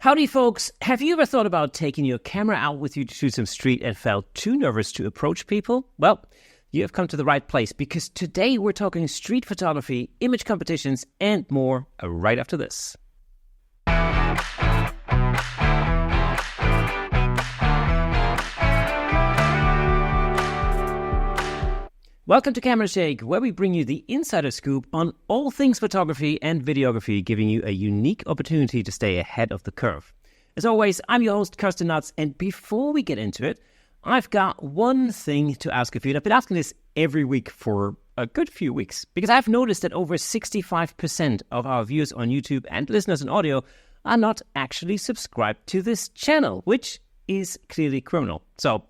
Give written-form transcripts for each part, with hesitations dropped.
Howdy, folks. Have you ever thought about taking your camera out with you to shoot some street and felt too nervous to approach people? Well, you have come to the right place because today we're talking street photography, image competitions, and more right after this. Welcome to Camera Shake, where we bring you the insider scoop on all things photography and videography, giving you a unique opportunity to stay ahead of the curve. As always, I'm your host, Kirsten Nuts, and before we get into it, I've got one thing to ask of you. And I've been asking this every week for a good few weeks, because I've noticed that over 65% of our viewers on YouTube and listeners on audio are not actually subscribed to this channel, which is clearly criminal. So,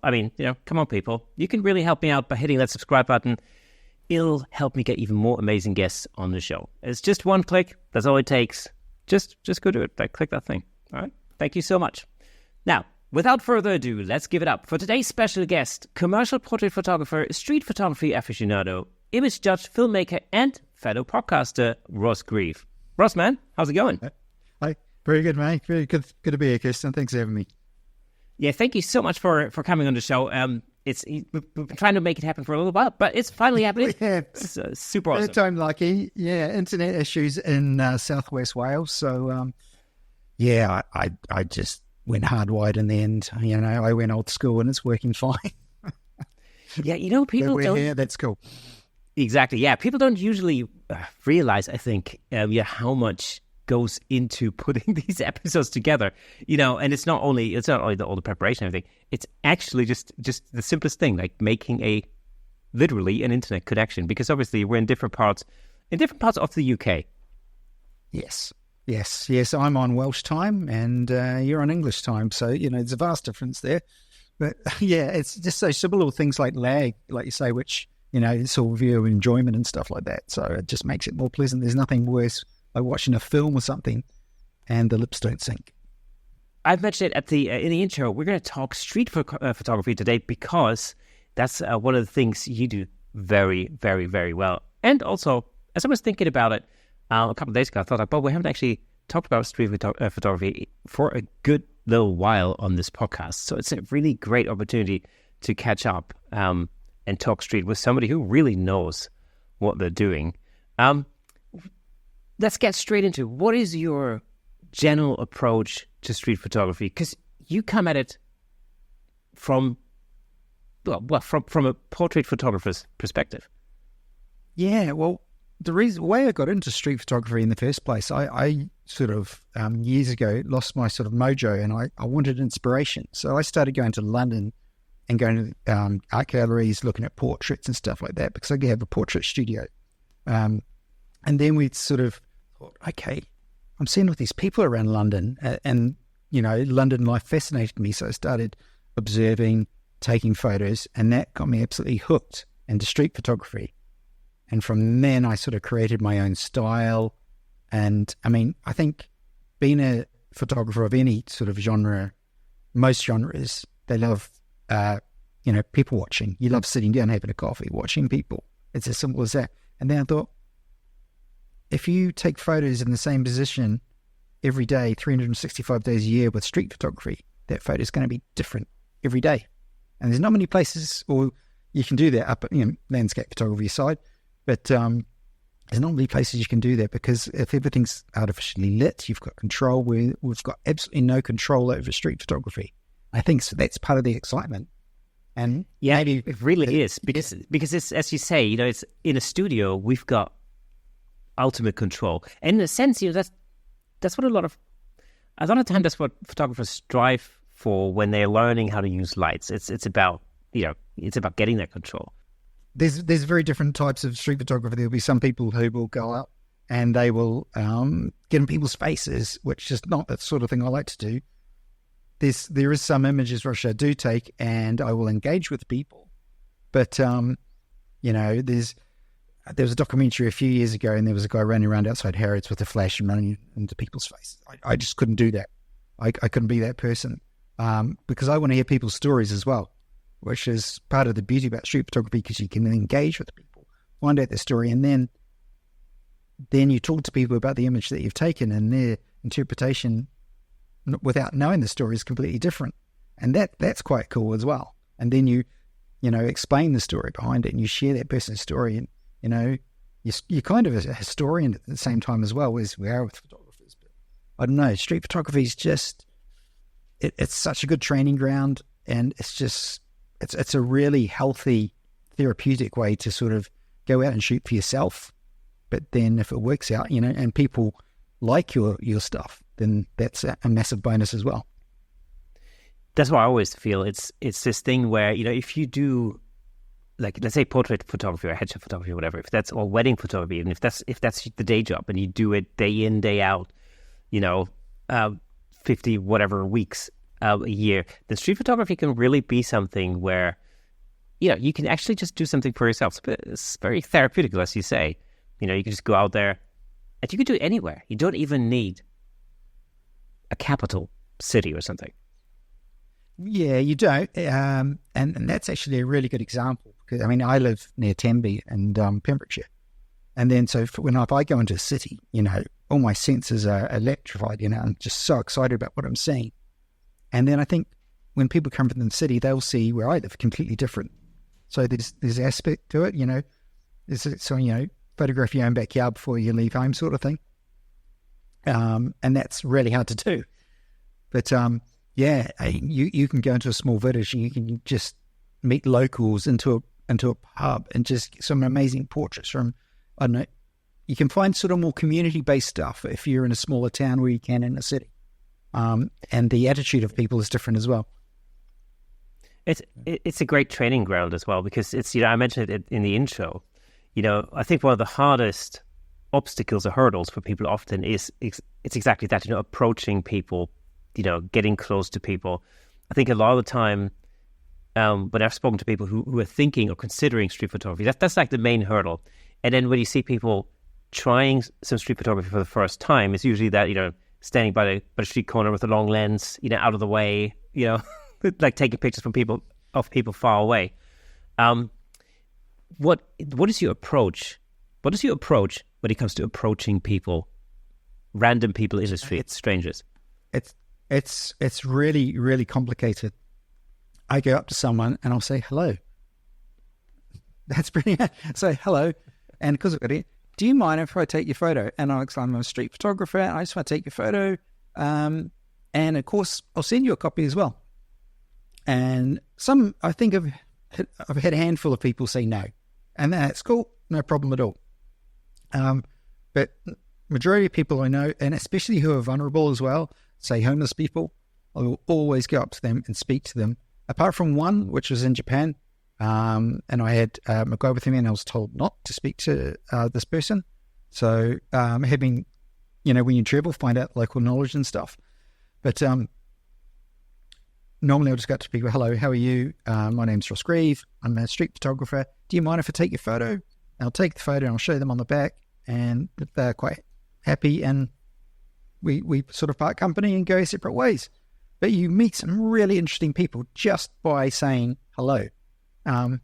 come on, people. You can really help me out by hitting that subscribe button. It'll help me get even more amazing guests on the show. It's just one click. That's all it takes. Just go do it. Click that thing. All right? Thank you so much. Now, without further ado, let's give it up for today's special guest, commercial portrait photographer, street photography aficionado, image judge, filmmaker, and fellow podcaster, Ross Grieve. Ross, man, how's it going? Hi. Very good, mate. Very good to be here, Kirsten. Thanks for having me. Yeah, thank you so much for coming on the show. We've been trying to make it happen for a little while, but it's finally happening. Yeah, it's super awesome. Time lucky. Yeah, internet issues in southwest Wales. So, I just went hardwired in the end. I went old school and it's working fine. Yeah, people don't. Yeah, that's cool. Exactly. Yeah, people don't usually realize, I think, how much goes into putting these episodes together, and it's not only all the preparation and everything. It's actually just the simplest thing, like making literally an internet connection, because obviously we're in different parts of the UK. Yes. I'm on Welsh time and you're on English time, so there's a vast difference there. But yeah, it's just those simple little things like lag, like you say, which it's all view enjoyment and stuff like that. So it just makes it more pleasant. There's nothing worse like watching a film or something and the lips don't sync. I've mentioned it in the intro. We're going to talk street photography today because that's one of the things you do very, very, very well. And also, as I was thinking about it a couple of days ago, I thought, we haven't actually talked about street photography for a good little while on this podcast. So it's a really great opportunity to catch up and talk street with somebody who really knows what they're doing. Let's get straight into what is your general approach to street photography, because you come at it from a portrait photographer's perspective. Yeah, well, the way I got into street photography in the first place, I sort of years ago lost my sort of mojo, and I wanted inspiration. So I started going to London and going to art galleries, looking at portraits and stuff like that, because I have a portrait studio. And then we sort of thought, okay, I'm seeing all these people around London, and London life fascinated me. So I started observing, taking photos, and that got me absolutely hooked into street photography. And from then I sort of created my own style. And I think being a photographer of any sort of genre, most genres, they love, people watching. You love sitting down, having a coffee, watching people. It's as simple as that. And then I thought, if you take photos in the same position every day, 365 days a year with street photography, that photo is going to be different every day. And there's not many places, or you can do that up at landscape photography side, but there's not many places you can do that, because if everything's artificially lit, you've got control. We've got absolutely no control over street photography. I think so that's part of the excitement. And yeah, maybe it really is, because it's, as you say, it's in a studio, we've got ultimate control. And in a sense, that's what a lot of time that's what photographers strive for when they're learning how to use lights. It's about getting that control. There's very different types of street photography. There'll be some people who will go out and they will get in people's faces, which is not the sort of thing I like to do. There is some images which I do take and I will engage with people, but there was a documentary a few years ago, and there was a guy running around outside Harrods with a flash and running into people's faces. I just couldn't do that. I couldn't be that person, because I want to hear people's stories as well, which is part of the beauty about street photography, because you can engage with people, find out their story, and then you talk to people about the image that you've taken and their interpretation without knowing the story is completely different. And that's quite cool as well. And then you explain the story behind it, and you share that person's story, and, you're kind of a historian at the same time as well, as we are with photographers. But I don't know, street photography is just, it's such a good training ground, and it's a really healthy, therapeutic way to sort of go out and shoot for yourself. But then if it works out, and people like your stuff, then that's a massive bonus as well. That's why I always feel it's this thing where, if you do, like, let's say portrait photography or headshot photography or whatever, or wedding photography, even if that's the day job and you do it day in, day out, 50 whatever weeks a year, then street photography can really be something where, you can actually just do something for yourself. It's very therapeutic, as you say. You can just go out there, and you can do it anywhere. You don't even need a capital city or something. Yeah, you don't. And that's actually a really good example, because, I live near Tenby and Pembrokeshire. And then if I go into a city, all my senses are electrified, I'm just so excited about what I'm seeing. And then I think when people come from the city, they'll see where I live completely different. So there's aspect to it, photograph your own backyard before you leave home, sort of thing. And that's really hard to do. But yeah, you can go into a small village and you can just meet locals into a pub and just get some amazing portraits from, I don't know, you can find sort of more community-based stuff if you're in a smaller town where you can in a city. And the attitude of people is different as well. It's a great training ground as well, because it's, I mentioned it in the intro, I think one of the hardest obstacles or hurdles for people often is it's exactly that, approaching people, getting close to people. I think a lot of the time, when I've spoken to people who are thinking or considering street photography, that's like the main hurdle. And then when you see people trying some street photography for the first time, it's usually that, standing by the street corner with a long lens, out of the way, like taking pictures of people far away. What is your approach? What is your approach when it comes to approaching people, random people in the street, strangers? It's really, really complicated. I go up to someone and I'll say hello. That's pretty. Say hello, and because I've got it, do you mind if I take your photo? And I'll explain I'm a street photographer. I just want to take your photo, and of course I'll send you a copy as well. And I think I've had a handful of people say no, and that's cool, no problem at all. But majority of people I know, and especially who are vulnerable as well, say homeless people, I will always go up to them and speak to them. Apart from one, which was in Japan, and I had a go with him, and I was told not to speak to this person. So having, when you travel, find out local knowledge and stuff. But normally I'll just go up to people, hello, how are you? My name's Ross Grieve. I'm a street photographer. Do you mind if I take your photo? And I'll take the photo and I'll show them on the back, and they're quite happy, and we sort of part company and go separate ways. But you meet some really interesting people just by saying hello. And,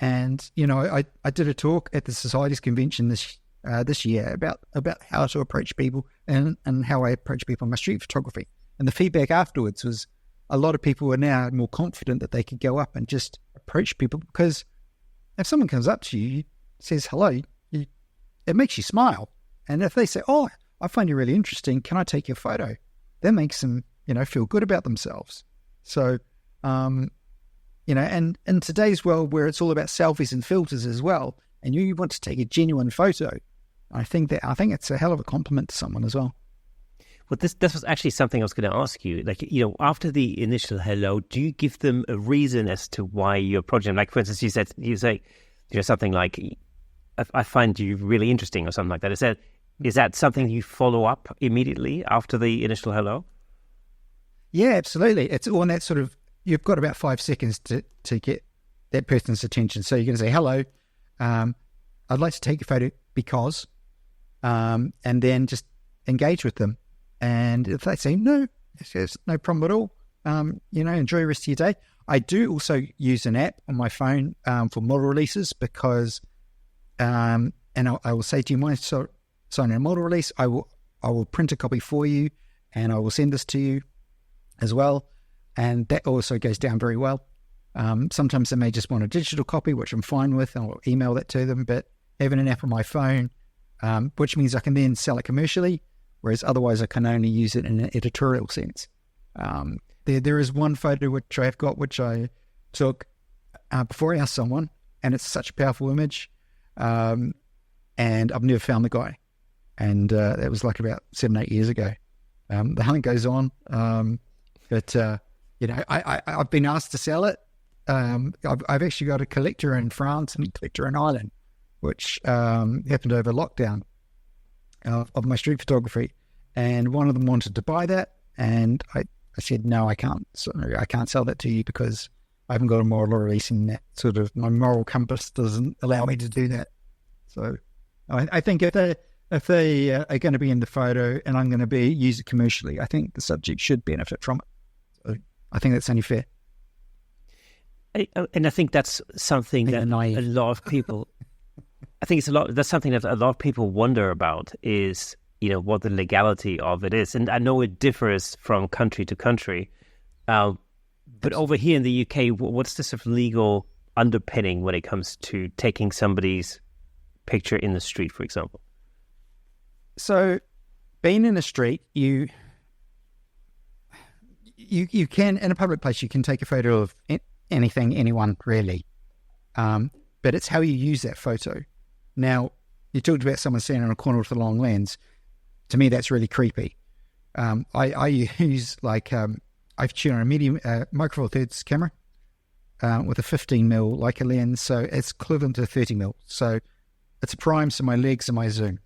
I did a talk at the Society's convention this year about how to approach people and how I approach people in my street photography. And the feedback afterwards was a lot of people are now more confident that they could go up and just approach people, because if someone comes up to you, says hello, it makes you smile. And if they say, oh, I find you really interesting, can I take your photo? That makes them, feel good about themselves. So, and in today's world where it's all about selfies and filters as well, and you want to take a genuine photo, I think it's a hell of a compliment to someone as well. Well, this was actually something I was going to ask you. Like, after the initial hello, do you give them a reason as to why you approach them? Like, for instance, you say something like, I find you really interesting, or something like that. Is that something you follow up immediately after the initial hello? Yeah, absolutely. It's all in that sort of, you've got about 5 seconds to get that person's attention. So you're going to say, hello, I'd like to take a photo because, and then just engage with them. And if they say no, it's no problem at all. Enjoy the rest of your day. I do also use an app on my phone for model releases, because, and I will say, do you mind signing a model release? I will print a copy for you, and I will send this to you as well. And that also goes down very well. Sometimes they may just want a digital copy, which I'm fine with, and I'll email that to them. But having an app on my phone, which means I can then sell it commercially, whereas otherwise I can only use it in an editorial sense. There is one photo which I've got, which I took before I asked someone, and it's such a powerful image, and I've never found the guy. And that was like about 7-8 years ago. The hunt goes on, but I've been asked to sell it. I've actually got a collector in France and a collector in Ireland, which happened over lockdown of my street photography, and one of them wanted to buy that, and I said, no, I can't. Sorry, I can't sell that to you because I haven't got a moral release in that sort of, my moral compass doesn't allow me to do that. So I think if they are going to be in the photo and I'm going to use it commercially, I think the subject should benefit from it. So I think that's only fair. And I think that's something that a lot of people, that's something that a lot of people wonder about is, what the legality of it is. And I know it differs from country to country. But over here in the UK, what's the sort of legal underpinning when it comes to taking somebody's picture in the street, for example? So being in the street, you can, in a public place, you can take a photo of anything, anyone, really. But it's how you use that photo. Now, you talked about someone standing on a corner with a long lens. To me, that's really creepy. I use I've shoot on a medium micro four thirds camera with a 15mm Leica lens, so it's equivalent to 30mm. So it's a prime, so my legs and my zoom.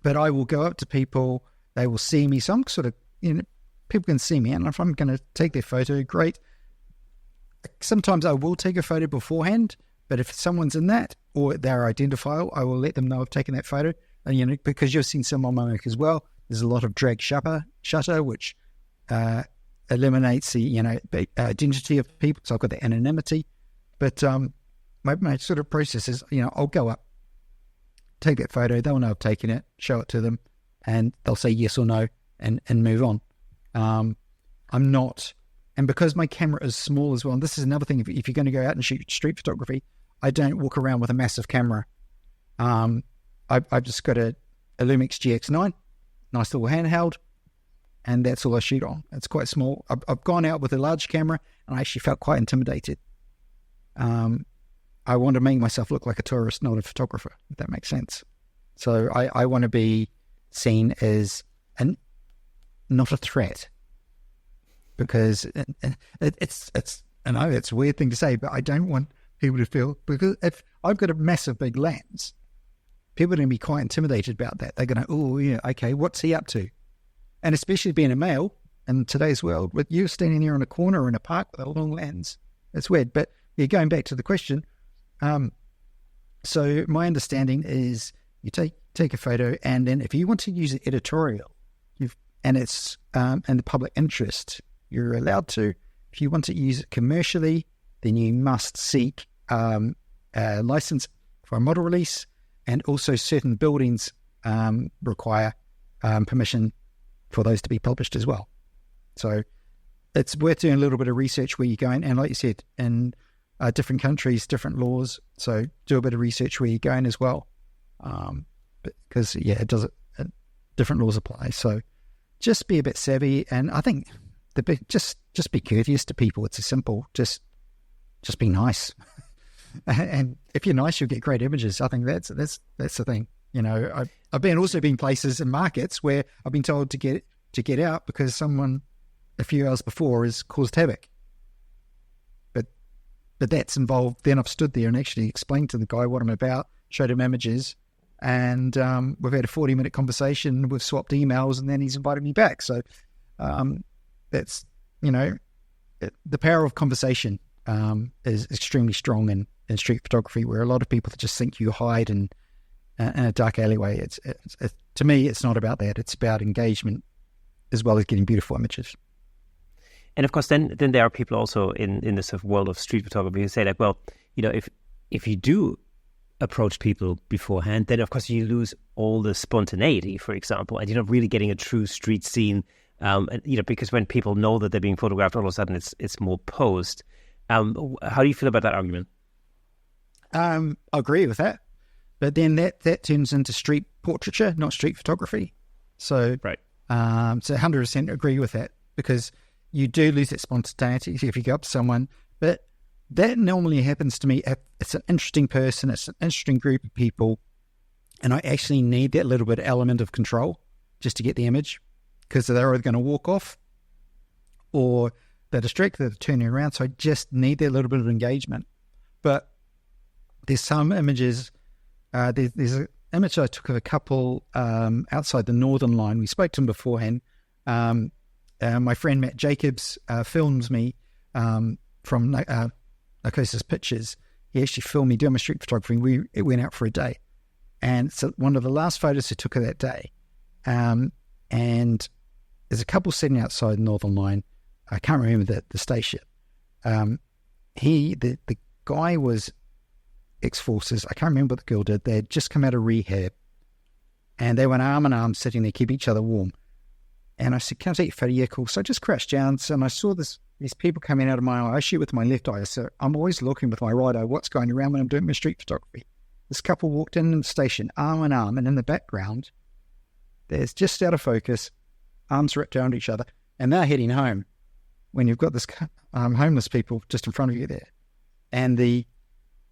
But I will go up to people, they will see me. So I'm sort of, people can see me, and if I'm going to take their photo, great. Sometimes I will take a photo beforehand, but if someone's in that or they're identifiable, I will let them know I've taken that photo. And because you've seen some on my work as well, there's a lot of drag shutter, which eliminates the identity of people. So I've got the anonymity. But my sort of process is, I'll go up, take that photo, they'll know I've taken it, show it to them, and they'll say yes or no and move on. I'm not, and because my camera is small as well, and this is another thing, if you're going to go out and shoot street photography, I don't walk around with a massive camera. I've just got a Lumix GX9, nice little handheld, and that's all I shoot on. It's quite small. I've gone out with a large camera, and I actually felt quite intimidated. I want to make myself look like a tourist, not a photographer, if that makes sense. So I want to be seen as not a threat, because it's I know it's a weird thing to say, but I don't want people to feel, because if I've got a massive big lens, people are going to be quite intimidated about that. They're going to, oh yeah, okay, what's he up to? And especially being a male in today's world, with you standing there in a corner in a park with a long lens, it's weird. But yeah, going back to the question, so my understanding is you take a photo, and then if you want to use it editorial, and it's in the public interest, you're allowed to. If you want to use it commercially, then you must seek a license for a model release, and also certain buildings require permission for those to be published as well. So it's worth doing a little bit of research where you're going, and like you said, in different countries, different laws, so do a bit of research where you're going as well, because different laws apply. So just be a bit savvy, and I think just be courteous to people. It's as simple, just be nice. And if you're nice, you'll get great images. I think that's the thing. I've been places and markets where I've been told to get out because someone a few hours before has caused havoc. But that's involved. Then I've stood there and actually explained to the guy what I'm about, showed him images, and we've had a 40-minute conversation. We've swapped emails, and then he's invited me back. So that's the power of conversation is extremely strong in street photography, where a lot of people just think you hide in a dark alleyway. It's to me, it's not about that. It's about engagement as well as getting beautiful images. And of course, then there are people also in this sort of world of street photography who say like, well, if you do approach people beforehand, then of course you lose all the spontaneity, for example, and you're not really getting a true street scene And, because when people know that they're being photographed, all of a sudden it's more posed. How do you feel about that argument? I agree with that. But then that turns into street portraiture, not street photography. So, right. So 100% agree with that, because you do lose that spontaneity if you go up to someone. But that normally happens to me. It's an interesting person. It's an interesting group of people. And I actually need that little bit of element of control just to get the image, because they're either going to walk off or they're distracted, they're turning around. So I just need that little bit of engagement. But there's some images. There's an image I took of a couple outside the Northern Line. We spoke to him beforehand. My friend Matt Jacobs films me from Narcosis Pictures. He actually filmed me doing my street photography. It went out for a day. And so one of the last photos he took of that day. And there's a couple sitting outside the Northern Line. I can't remember the station. The guy was ex-forces. I can't remember what the girl did. They had just come out of rehab, and they went arm in arm sitting there, keep each other warm. And I said, "Can I take your photo?" "Yeah, cool." So I just crouched down, and I saw these people coming out of my eye. I shoot with my left eye, so I'm always looking with my right eye what's going around when I'm doing my street photography. This couple walked in the station, arm in arm, and in the background, there's just out of focus, arms wrapped around each other, and they're heading home when you've got this homeless people just in front of you there. And the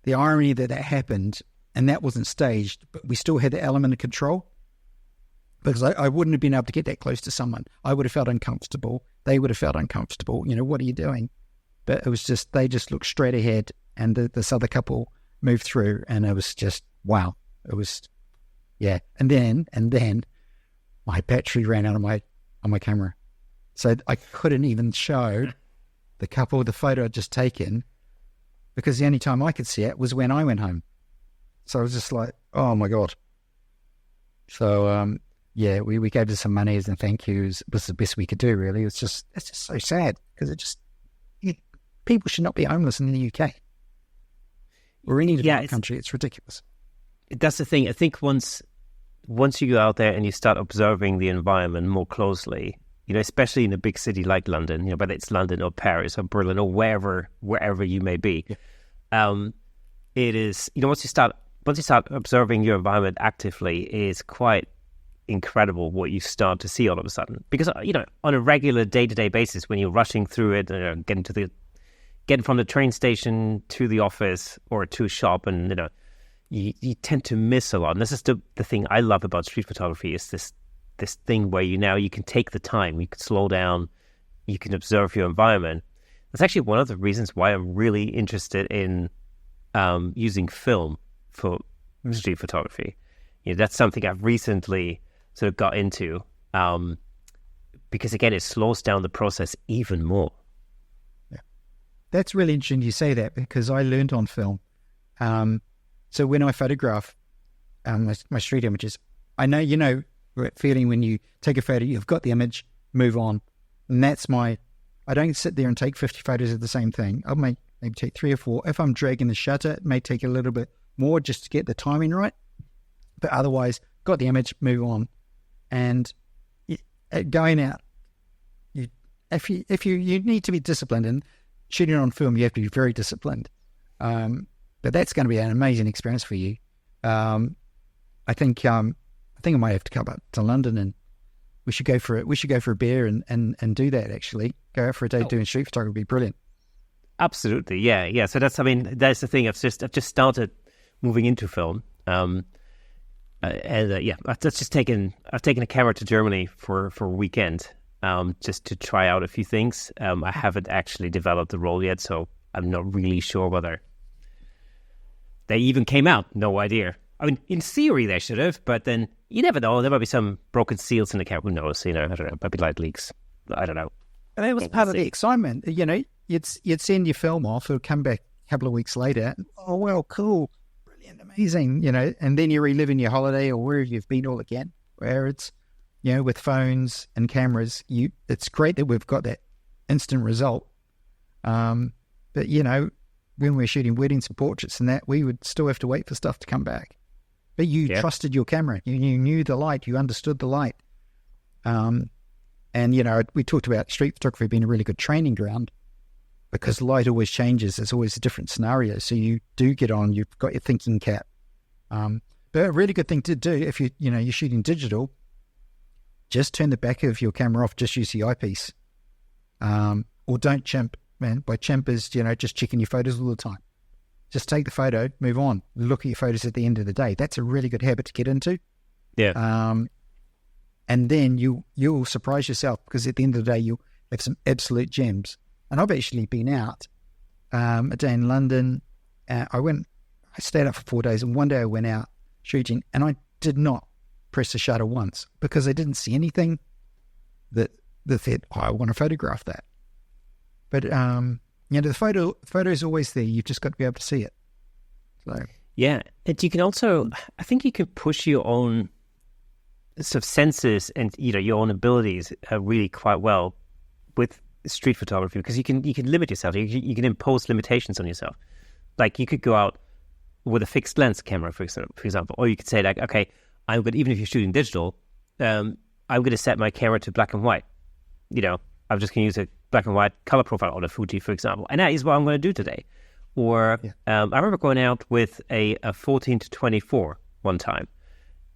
irony that happened, and that wasn't staged, but we still had the element of control, because I wouldn't have been able to get that close to someone. I would have felt uncomfortable. They would have felt uncomfortable. What are you doing? But it was just, they just looked straight ahead, and this other couple moved through, and it was just, wow. It was, yeah. And then my battery ran out on my camera. So I couldn't even show the couple the photo I'd just taken, because the only time I could see it was when I went home. So I was just like, oh my God. So, yeah, we gave her some money as a thank yous. It was the best we could do, really. It's just so sad, because people should not be homeless in the UK or any developed country. It's ridiculous. That's the thing. I think once you go out there and you start observing the environment more closely, especially in a big city like London, whether it's London or Paris or Berlin or wherever you may be, it is, once you start observing your environment actively, it's quite incredible what you start to see all of a sudden. Because, on a regular day-to-day basis, when you're rushing through it, getting from the train station to the office or to a shop, and, you tend to miss a lot. And this is the thing I love about street photography, is this thing where you can take the time, you can slow down, you can observe your environment. That's actually one of the reasons why I'm really interested in using film for street photography. That's something I've recently sort of got into, because again, it slows down the process even more. Yeah, that's really interesting you say that, because I learned on film. So when I photograph my street images, I know that feeling when you take a photo, you've got the image, move on. And that's I don't sit there and take 50 photos of the same thing. I'll maybe take 3 or 4. If I'm dragging the shutter, it may take a little bit more just to get the timing right. But otherwise, got the image, move on. And going out, if you need to be disciplined, and shooting on film, you have to be very disciplined. But that's going to be an amazing experience for you. I think I might have to come up to London, and we should go for it. We should go for a beer and do that. Actually, go out for a day doing street photography would be brilliant. Absolutely, yeah. So that's the thing. I've just started moving into film, I've taken a camera to Germany for a weekend, just to try out a few things. I haven't actually developed the role yet, so I'm not really sure whether they even came out. No idea. I mean, in theory they should have, but then you never know. There might be some broken seals in the camera. Who knows? I don't know. Might be light leaks. I don't know. And that was part of the excitement. You'd send your film off. It would come back a couple of weeks later. Oh, well, cool. Brilliant, amazing. And then you're reliving your holiday or wherever you've been all again, where it's, with phones and cameras, it's great that we've got that instant result. But, when we're shooting weddings and portraits and that, we would still have to wait for stuff to come back. But you trusted your camera. You knew the light. You understood the light. And And, you know, we talked about street photography being a really good training ground because light always changes. There's always a different scenario. So you do get on, you've got your thinking cap. But a really good thing to do if you're shooting digital, just turn the back of your camera off, just use the eyepiece. Or don't chimp, man. By chimp is, just checking your photos all the time. Just take the photo, move on, look at your photos at the end of the day. That's a really good habit to get into. Yeah. And then you'll surprise yourself because at the end of the day, you'll have some absolute gems. And I've actually been out a day in London. I stayed up for 4 days, and one day I went out shooting, and I did not press the shutter once because I didn't see anything that said, I want to photograph that. But the photo is always there. You've just got to be able to see it. So yeah, and you can also, I think you can push your own sort of senses and your own abilities really quite well with street photography because you can limit yourself. You can impose limitations on yourself. Like you could go out with a fixed lens camera, for example, or you could say like, okay, even if you're shooting digital, I'm going to set my camera to black and white. I'm just going to use a black and white color profile on a Fuji, for example, and that is what I'm going to do today. Or I remember going out with a 14 to 24 one time.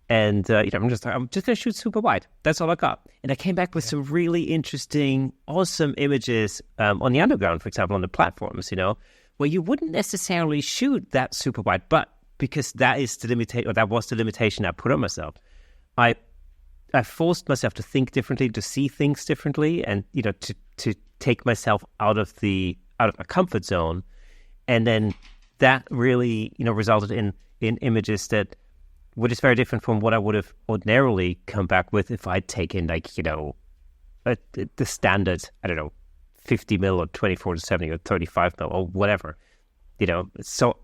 And, I'm just going to shoot super wide. That's all I got. And I came back with some really interesting, awesome images on the underground, for example, on the platforms, where you wouldn't necessarily shoot that super wide. But because that was the limitation I put on myself, I forced myself to think differently, to see things differently, and, to take myself out of my comfort zone. And then that really, resulted in images that which is very different from what I would have ordinarily come back with if I'd taken the standard, 50 mil or 24 to 70 or 35 mil or whatever, So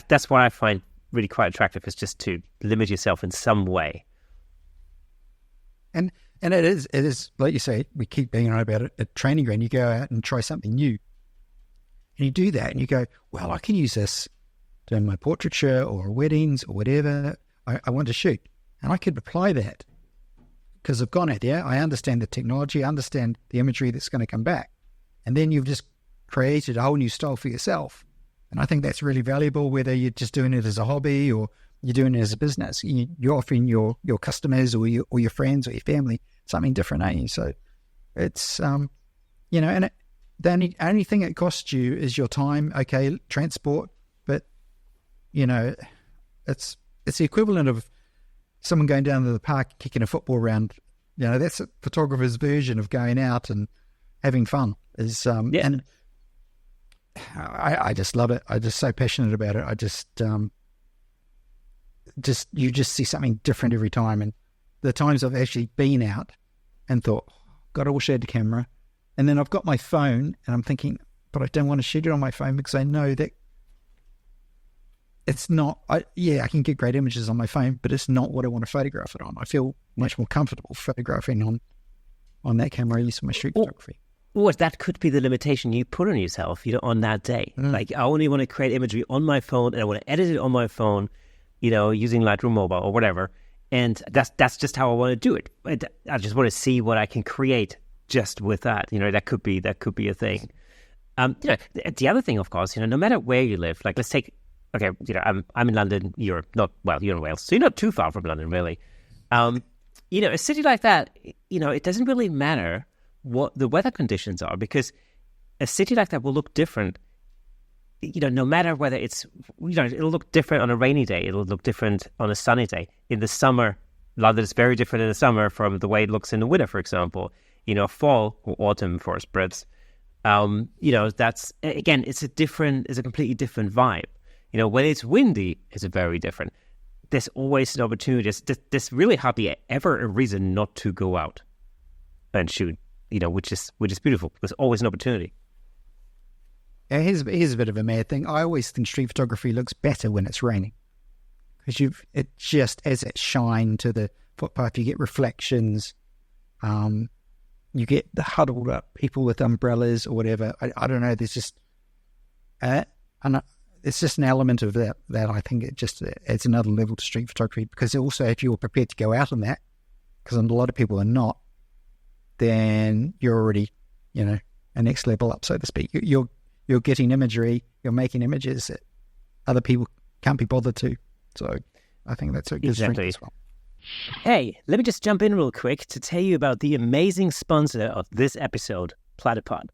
that's what I find really quite attractive is just to limit yourself in some way. And it is like you say, we keep being on about it at training ground. You go out and try something new, and you do that, and you go, well, I can use this doing my portraiture or weddings or whatever I want to shoot, and I could apply that because I've gone out there. I understand the technology, I understand the imagery that's going to come back, and then you've just created a whole new style for yourself. And I think that's really valuable, whether you're just doing it as a hobby or you're doing it as a business. You're offering your customers or your friends or your family something different, ain't you? So it's and the only thing it costs you is your time, transport, but it's the equivalent of someone going down to the park kicking a football around. That's a photographer's version of going out and having fun. And I just love it. I'm just so passionate about it. I you just see something different every time. And the times I've actually been out and thought, God, I wish I had the camera. And then I've got my phone and I'm thinking, but I don't want to shoot it on my phone because I know that it's not, I can get great images on my phone, but it's not what I want to photograph it on. I feel much more comfortable photographing on that camera I use for my street photography. Or that could be the limitation you put on yourself, on that day. Like, I only want to create imagery on my phone, and I want to edit it on my phone, using Lightroom Mobile or whatever. And that's just how I want to do it. I just want to see what I can create just with that. That could be a thing. The other thing, of course, no matter where you live, like let's take, okay, I'm in London. You're in Wales, so you're not too far from London, really. A city like that, it doesn't really matter what the weather conditions are, because a city like that will look different, no matter whether it's, it'll look different on a rainy day, it'll look different on a sunny day. In the summer, London is very different in the summer from the way it looks in the winter, for example. Fall or autumn for us Brits. That's, again, it's a completely different vibe. When it's windy, it's very different. There's always an opportunity. There's really hardly ever a reason not to go out and shoot, which is beautiful. There's always an opportunity. Yeah, here's a bit of a mad thing. I always think street photography looks better when it's raining, because it just adds that shine to the footpath. You get reflections. You get the huddled up people with umbrellas or whatever. I don't know. There's just, it's just an element of that I think it just adds another level to street photography, because also if you're prepared to go out on that, because a lot of people are not, then you're already, a next level up, so to speak. You're getting imagery, you're making images that other people can't be bothered to. So I think that's a good strength as well. Hey, let me just jump in real quick to tell you about the amazing sponsor of this episode, Platypod.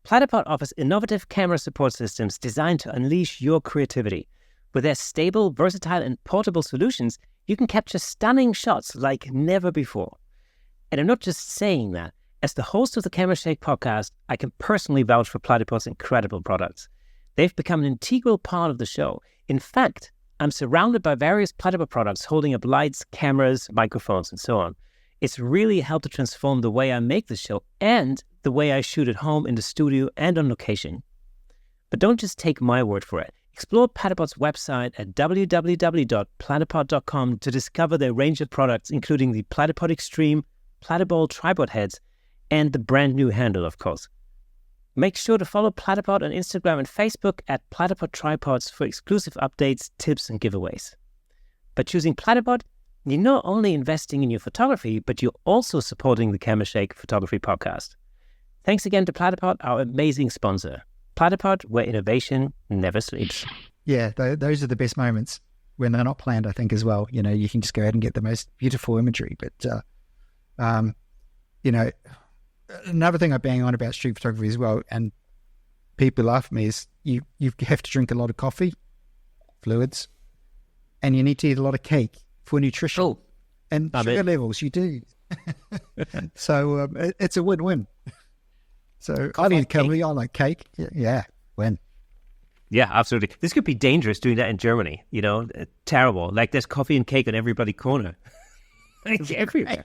Platypod offers innovative camera support systems designed to unleash your creativity. With their stable, versatile, and portable solutions, you can capture stunning shots like never before. And I'm not just saying that. As the host of the Camera Shake podcast, I can personally vouch for Platypod's incredible products. They've become an integral part of the show. In fact, I'm surrounded by various Platypod products holding up lights, cameras, microphones, and so on. It's really helped to transform the way I make the show and the way I shoot at home, in the studio, and on location. But don't just take my word for it. Explore Platypod's website at www.platypod.com to discover their range of products, including the Platypod Extreme, Platypod tripod heads, and the brand new handle, of course. Make sure to follow Platypod on Instagram and Facebook at Platypod Tripods for exclusive updates, tips, and giveaways. By choosing Platypod, you're not only investing in your photography, but you're also supporting the Camera Shake Photography Podcast. Thanks again to Platypod, our amazing sponsor. Platypod, where innovation never sleeps. Yeah, those are the best moments when they're not planned, I think, as well. You can just go ahead and get the most beautiful imagery. But, another thing I bang on about street photography as well, and people laugh at me, is you have to drink a lot of coffee, fluids, and you need to eat a lot of cake for nutrition. Oh, and sugar levels, you do. So it's a win-win. So I need coffee, I like cake. Yeah, win. Yeah, absolutely. This could be dangerous doing that in Germany, terrible. Like there's coffee and cake on every bloody corner. Like everywhere.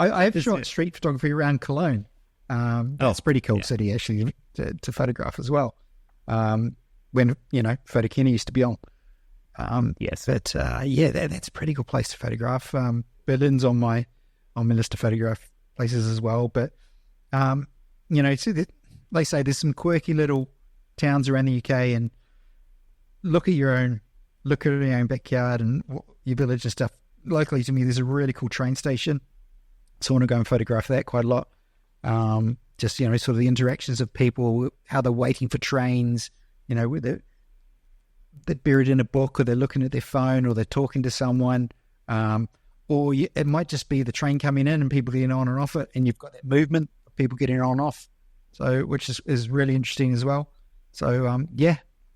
I have shot street photography around Cologne. That's a pretty cool city, actually, to photograph as well. When, Photokina used to be on. Yes. But, that's a pretty cool place to photograph. Berlin's on my list to photograph places as well. But, they say there's some quirky little towns around the UK, and look at your own backyard and your village and stuff. Locally to me, there's a really cool train station. So I want to go and photograph that quite a lot. Just, sort of the interactions of people, how they're waiting for trains, whether they're buried in a book or they're looking at their phone or they're talking to someone. It might just be the train coming in and people getting on and off it, and you've got that movement of people getting on and off, so which is really interesting as well. So,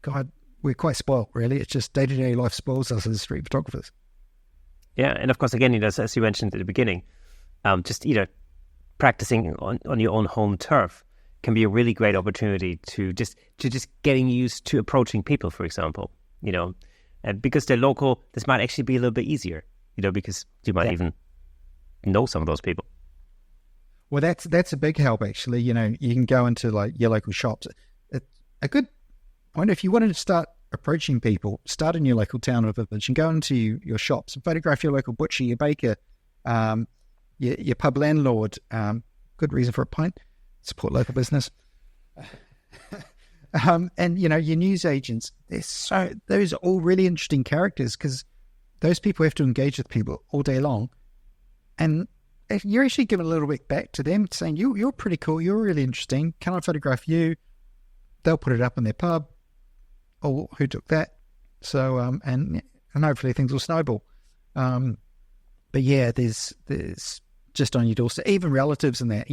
God, we're quite spoiled, really. It's just day-to-day life spoils us as street photographers. Yeah, and of course, again, as you mentioned at the beginning, just practicing on your own home turf can be a really great opportunity to just getting used to approaching people, for example, and because they're local, this might actually be a little bit easier, because you might even know some of those people. Well, that's a big help, actually. You can go into like your local shops. A good point, if you wanted to start approaching people, start in your local town or village and go into your shops and photograph your local butcher, your baker, your pub landlord. Good reason for a pint. Support local business. And your news agents. Those are all really interesting characters, because those people have to engage with people all day long, and if you're actually giving a little bit back to them, saying you're pretty cool, you're really interesting, can I photograph you? They'll put it up in their pub. Oh, who took that? So and hopefully things will snowball. But yeah, there's just on your doorstep, even relatives and that,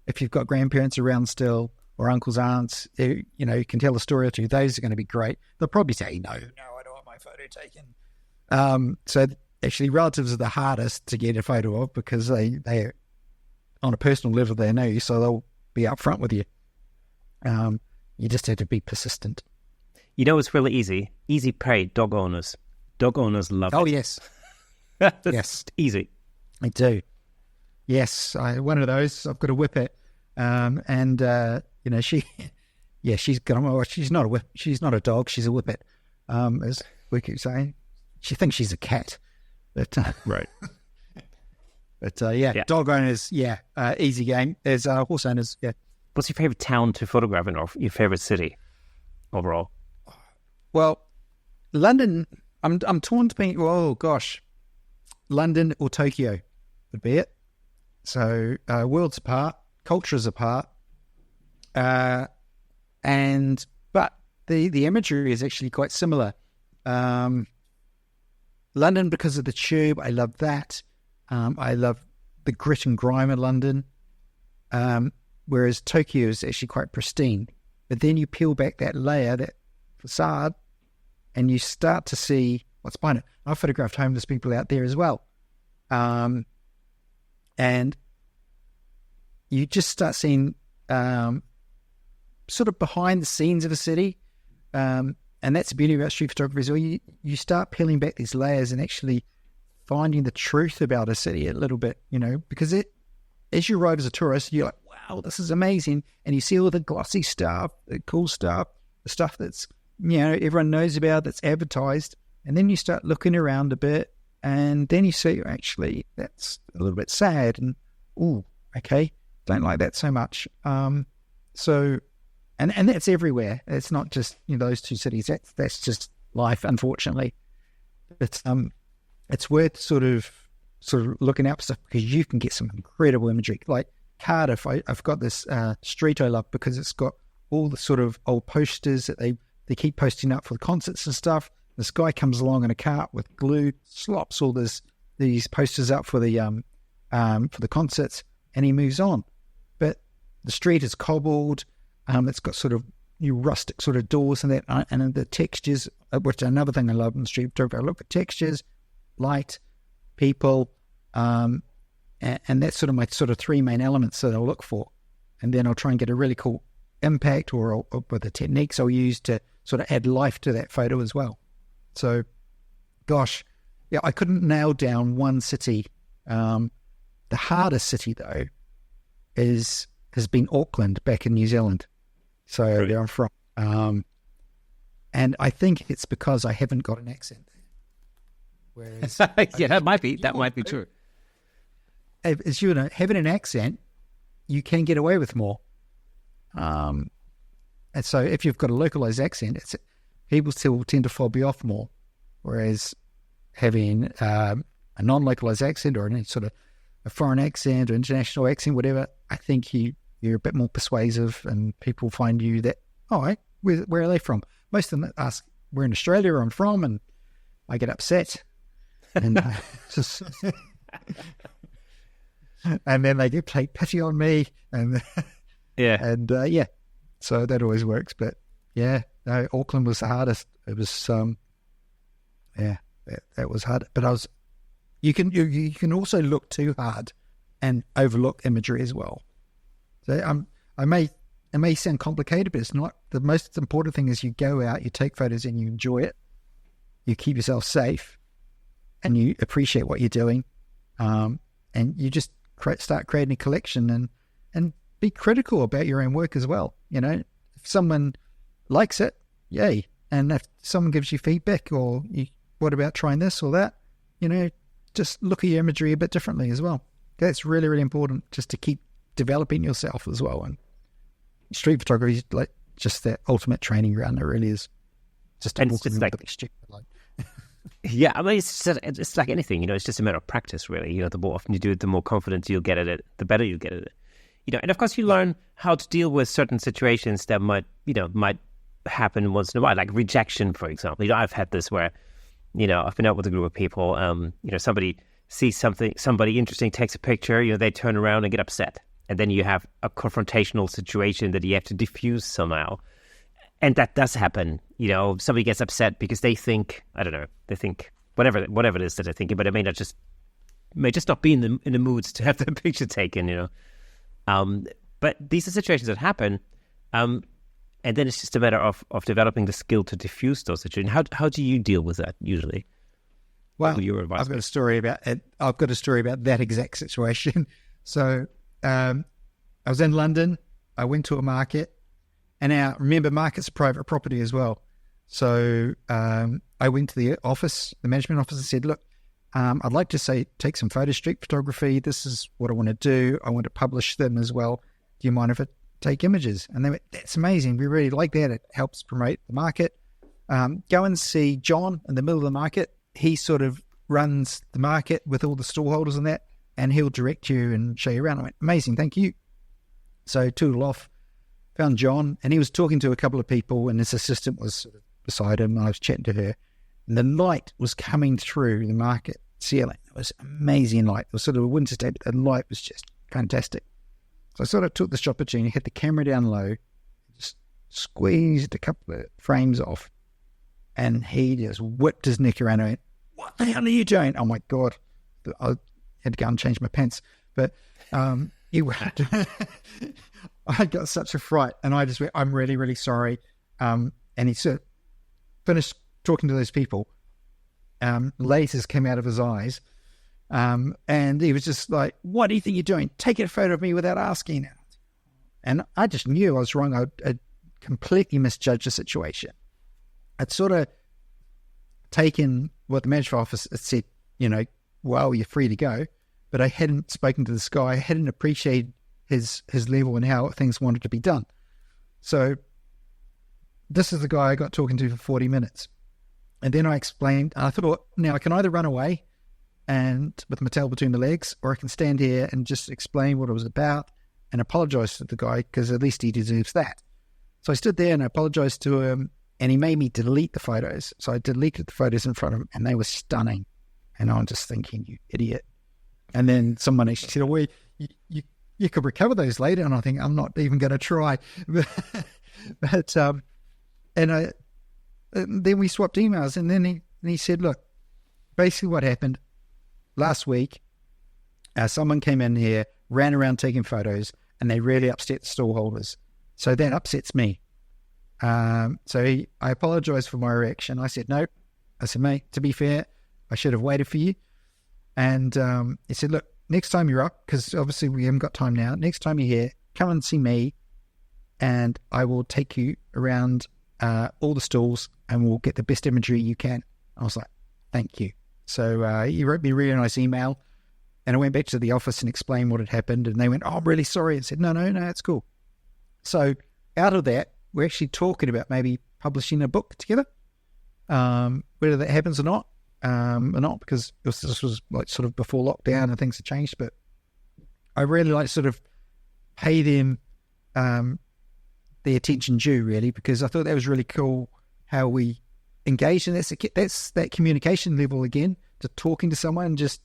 if you've got grandparents around still, or uncles, aunts, you can tell a story or two. Those are going to be great. They'll probably say, no, I don't want my photo taken. So actually relatives are the hardest to get a photo of, because they on a personal level, they know you, so they'll be upfront with you. You just have to be persistent. It's really easy. Easy prey, dog owners. Dog owners love it. Oh, yes. Yes. Easy. I do. Yes, one of those. I've got a whippet, she's got. She's not a whip. She's not a dog. She's a whippet. As we keep saying, she thinks she's a cat. But right. But dog owners, easy game. There's horse owners. Yeah. What's your favorite town to photograph in, or your favorite city overall? Well, London. I'm torn between. Oh gosh, London or Tokyo would be it. So worlds apart, cultures apart, but the imagery is actually quite similar. London, because of the tube, I love that. I love the grit and grime of London, whereas Tokyo is actually quite pristine. But then you peel back that layer, that facade, and you start to see what's behind it. I photographed homeless people out there as well. And you just start seeing sort of behind the scenes of a city. And that's the beauty about street photography as well. You start peeling back these layers and actually finding the truth about a city a little bit, because as you arrive as a tourist, you're like, wow, this is amazing. And you see all the glossy stuff, the cool stuff, the stuff that's, everyone knows about, that's advertised. And then you start looking around a bit, and then you see, actually, that's a little bit sad. And, okay, don't like that so much. And that's everywhere. It's not just those two cities. That's just life, unfortunately. It's worth sort of looking out for stuff, because you can get some incredible imagery. Like Cardiff, I've got this street I love because it's got all the sort of old posters that they keep posting up for the concerts and stuff. This guy comes along in a cart with glue, slops all these posters up for the concerts, and he moves on. But the street is cobbled. It's got sort of rustic sort of doors and that, and the textures, which is another thing I love in the street photography. I look at textures, light, people, and that's sort of my sort of three main elements that I'll look for. And then I'll try and get a really cool impact or with the techniques I'll use to sort of add life to that photo as well. So, gosh, yeah, I couldn't nail down one city. The hardest city, though, has been Auckland back in New Zealand. So Brilliant. There I'm from. And I think it's because I haven't got an accent. Whereas yeah, that might be true. As having an accent, you can get away with more. And so if you've got a localized accent, people still tend to fob you off more. Whereas having a non-localized accent or any sort of a foreign accent or international accent, whatever, I think you're a bit more persuasive, and people find you that, where are they from? Most of them ask, where in Australia I'm from, and I get upset. And and then they take pity on me, and so that always works. But Auckland was the hardest. It was that was hard. But you can also look too hard and overlook imagery as well. So it may sound complicated, but it's not. The most important thing is you go out, you take photos, and you enjoy it. You keep yourself safe, and you appreciate what you're doing, and you just start creating a collection and be critical about your own work as well. If someone likes it, yay, and if someone gives you feedback, or what about trying this or that, just look at your imagery a bit differently as well. That's really, really important, just to keep developing yourself as well. And street photography is like just that ultimate training ground. It really is. Just it's like stupid. Yeah, I mean, it's like anything, it's just a matter of practice, really. The more often you do it, the more confidence you'll get at it, the better you'll get at it. And of course you learn how to deal with certain situations that might happen once in a while, like rejection, for example. I've had this where, I've been out with a group of people, somebody sees somebody interesting, takes a picture, they turn around and get upset. And then you have a confrontational situation that you have to diffuse somehow. And that does happen. Somebody gets upset because they think, I don't know, whatever it is that they're thinking, but it may just not be in the moods to have the picture taken, But these are situations that happen. And then it's just a matter of developing the skill to diffuse those situations. How do you deal with that usually? Well, I've got a story about it. I've got a story about that exact situation. So I was in London. I went to a market, and now remember, market's private property as well. So I went to the management office, and said, "Look, I'd like to take some photo street photography. This is what I want to do. I want to publish them as well. Do you mind if I take images?" And they went, "That's amazing. We really like that. It helps promote the market. Go and see John in the middle of the market. He sort of runs the market with all the stallholders and that. and he'll direct you and show you around. I went, amazing, thank you. So tootled off, found John, and he was talking to a couple of people, and his assistant was sort of beside him, and I was chatting to her, and the light was coming through the market ceiling. It was amazing light. It was sort of a winter day, but the light was just fantastic. So I sort of took this opportunity, hit the camera down low, just squeezed a couple of frames off, and he just whipped his neck around and went, what the hell are you doing? Oh my God. I had to go and change my pants. But he went, I got such a fright, and I just went, I'm really, really sorry. And he sort of finished talking to those people. Lasers came out of his eyes. And he was just like, what do you think you're doing? Taking a photo of me without asking. And I just knew I was wrong. I'd completely misjudged the situation. I'd sort of taken what the management office had said, well, you're free to go. But I hadn't spoken to this guy. I hadn't appreciated his level and how things wanted to be done. So this is the guy I got talking to for 40 minutes. And then I explained, I thought, well, now I can either run away and with my tail between the legs, or I can stand here and just explain what it was about and apologize to the guy, because at least he deserves that. So I stood there and I apologized to him, and he made me delete the photos. So I deleted the photos in front of him, and they were stunning. And I'm just thinking, you idiot. And then someone actually said, well, you could recover those later. And I think, I'm not even going to try. But then we swapped emails, and then he said, look, basically what happened last week, someone came in here, ran around taking photos, and they really upset the stallholders. So that upsets me. I apologized for my reaction. I said, no. I said, mate, to be fair, I should have waited for you. And he said, look, next time you're up, because obviously we haven't got time now, next time you're here, come and see me, and I will take you around all the stalls, and we'll get the best imagery you can. I was like, thank you. So he wrote me a really nice email, and I went back to the office and explained what had happened, and they went, oh, I'm really sorry. I said, no, it's cool. So out of that, we're actually talking about maybe publishing a book together, whether that happens or not, because this was like sort of before lockdown and things had changed, but I really like sort of pay them the attention due, really, because I thought that was really cool how we engaged, and that's that communication level again, to talking to someone, just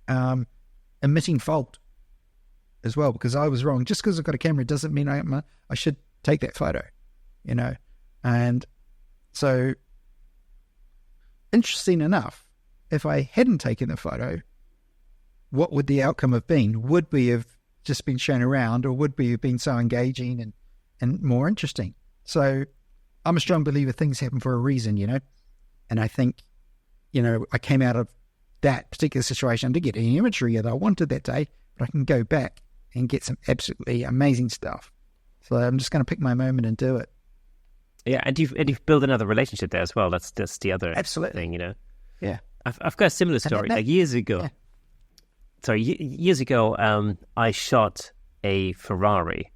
admitting fault as well, because I was wrong. Just because I've got a camera doesn't mean I should take that photo, and so interesting enough, if I hadn't taken the photo, what would the outcome have been? Would we have just been shown around, or would we have been so engaging and more interesting? So I'm a strong believer things happen for a reason, and I think, I came out of that particular situation to get any imagery that I wanted that day, but I can go back and get some absolutely amazing stuff. So I'm just going to pick my moment and do it. Yeah, and you've built another relationship there as well. That's the other absolutely thing, Yeah, I've got a similar story. Like years ago. Yeah. Sorry, years ago, I shot a Ferrari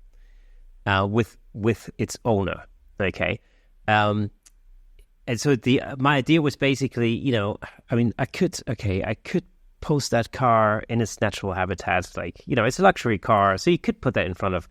with its owner. Okay, and so my idea was basically, I could post that car in its natural habitat. Like, it's a luxury car, so you could put that in front of,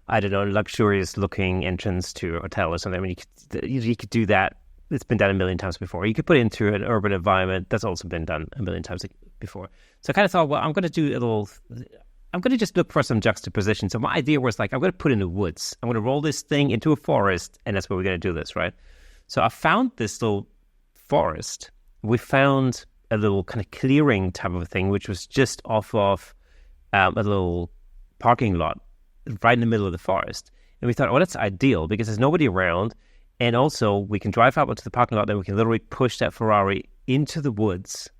I don't know, luxurious looking entrance to a hotel or something. I mean, you could do that. It's been done a million times before. You could put it into an urban environment. That's also been done a million times before. So I kind of thought, well, I'm going to just look for some juxtaposition. So my idea was like, I'm going to put it in the woods. I'm going to roll this thing into a forest, and that's where we're going to do this, right? So I found this little forest. We found a little kind of clearing type of thing, which was just off of a little parking lot right in the middle of the forest. And we thought, oh, that's ideal because there's nobody around. And also we can drive out to the parking lot, and we can literally push that Ferrari into the woods,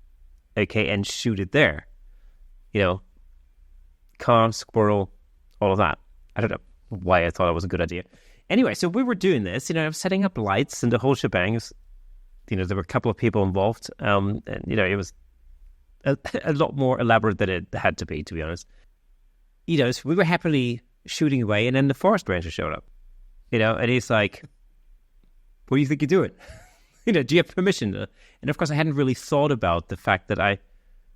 okay, and shoot it there. Car, squirrel, all of that. I don't know why I thought it was a good idea. Anyway, so we were doing this, I was setting up lights and the whole shebang. There were a couple of people involved. And, it was a lot more elaborate than it had to be honest. So we were happily shooting away, and then the forest ranger showed up, and he's like, what do you think you're doing? Do you have permission? And of course, I hadn't really thought about the fact that I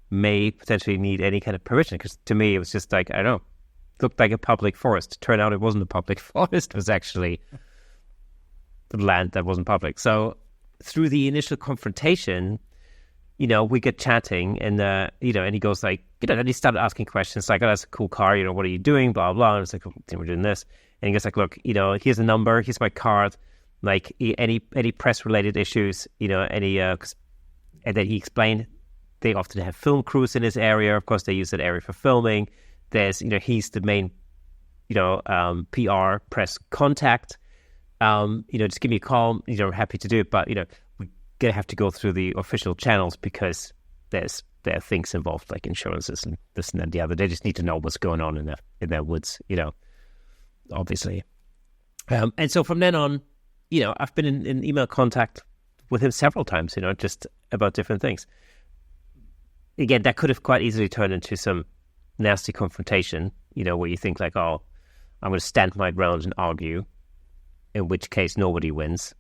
may potentially need any kind of permission. Because to me, it was just like, I don't know, looked like a public forest. Turned out it wasn't a public forest. It was actually the land that wasn't public. So through the initial confrontation, we get chatting, and and he goes like, and he started asking questions like, oh, that's a cool car, what are you doing, blah blah. And it's like, oh, we're doing this, and he goes like, look, here's a number, here's my card, like any press related issues, any and then he explained they often have film crews in this area. Of course, they use that area for filming. There's he's the main PR press contact. Just give me a call. Happy to do it, but we gonna have to go through the official channels because there are things involved like insurances and this and that and the other. They just need to know what's going on in their woods, obviously. And so from then on, I've been in email contact with him several times, just about different things. Again, that could have quite easily turned into some nasty confrontation, where you think like, oh, I'm going to stand my ground and argue, in which case nobody wins.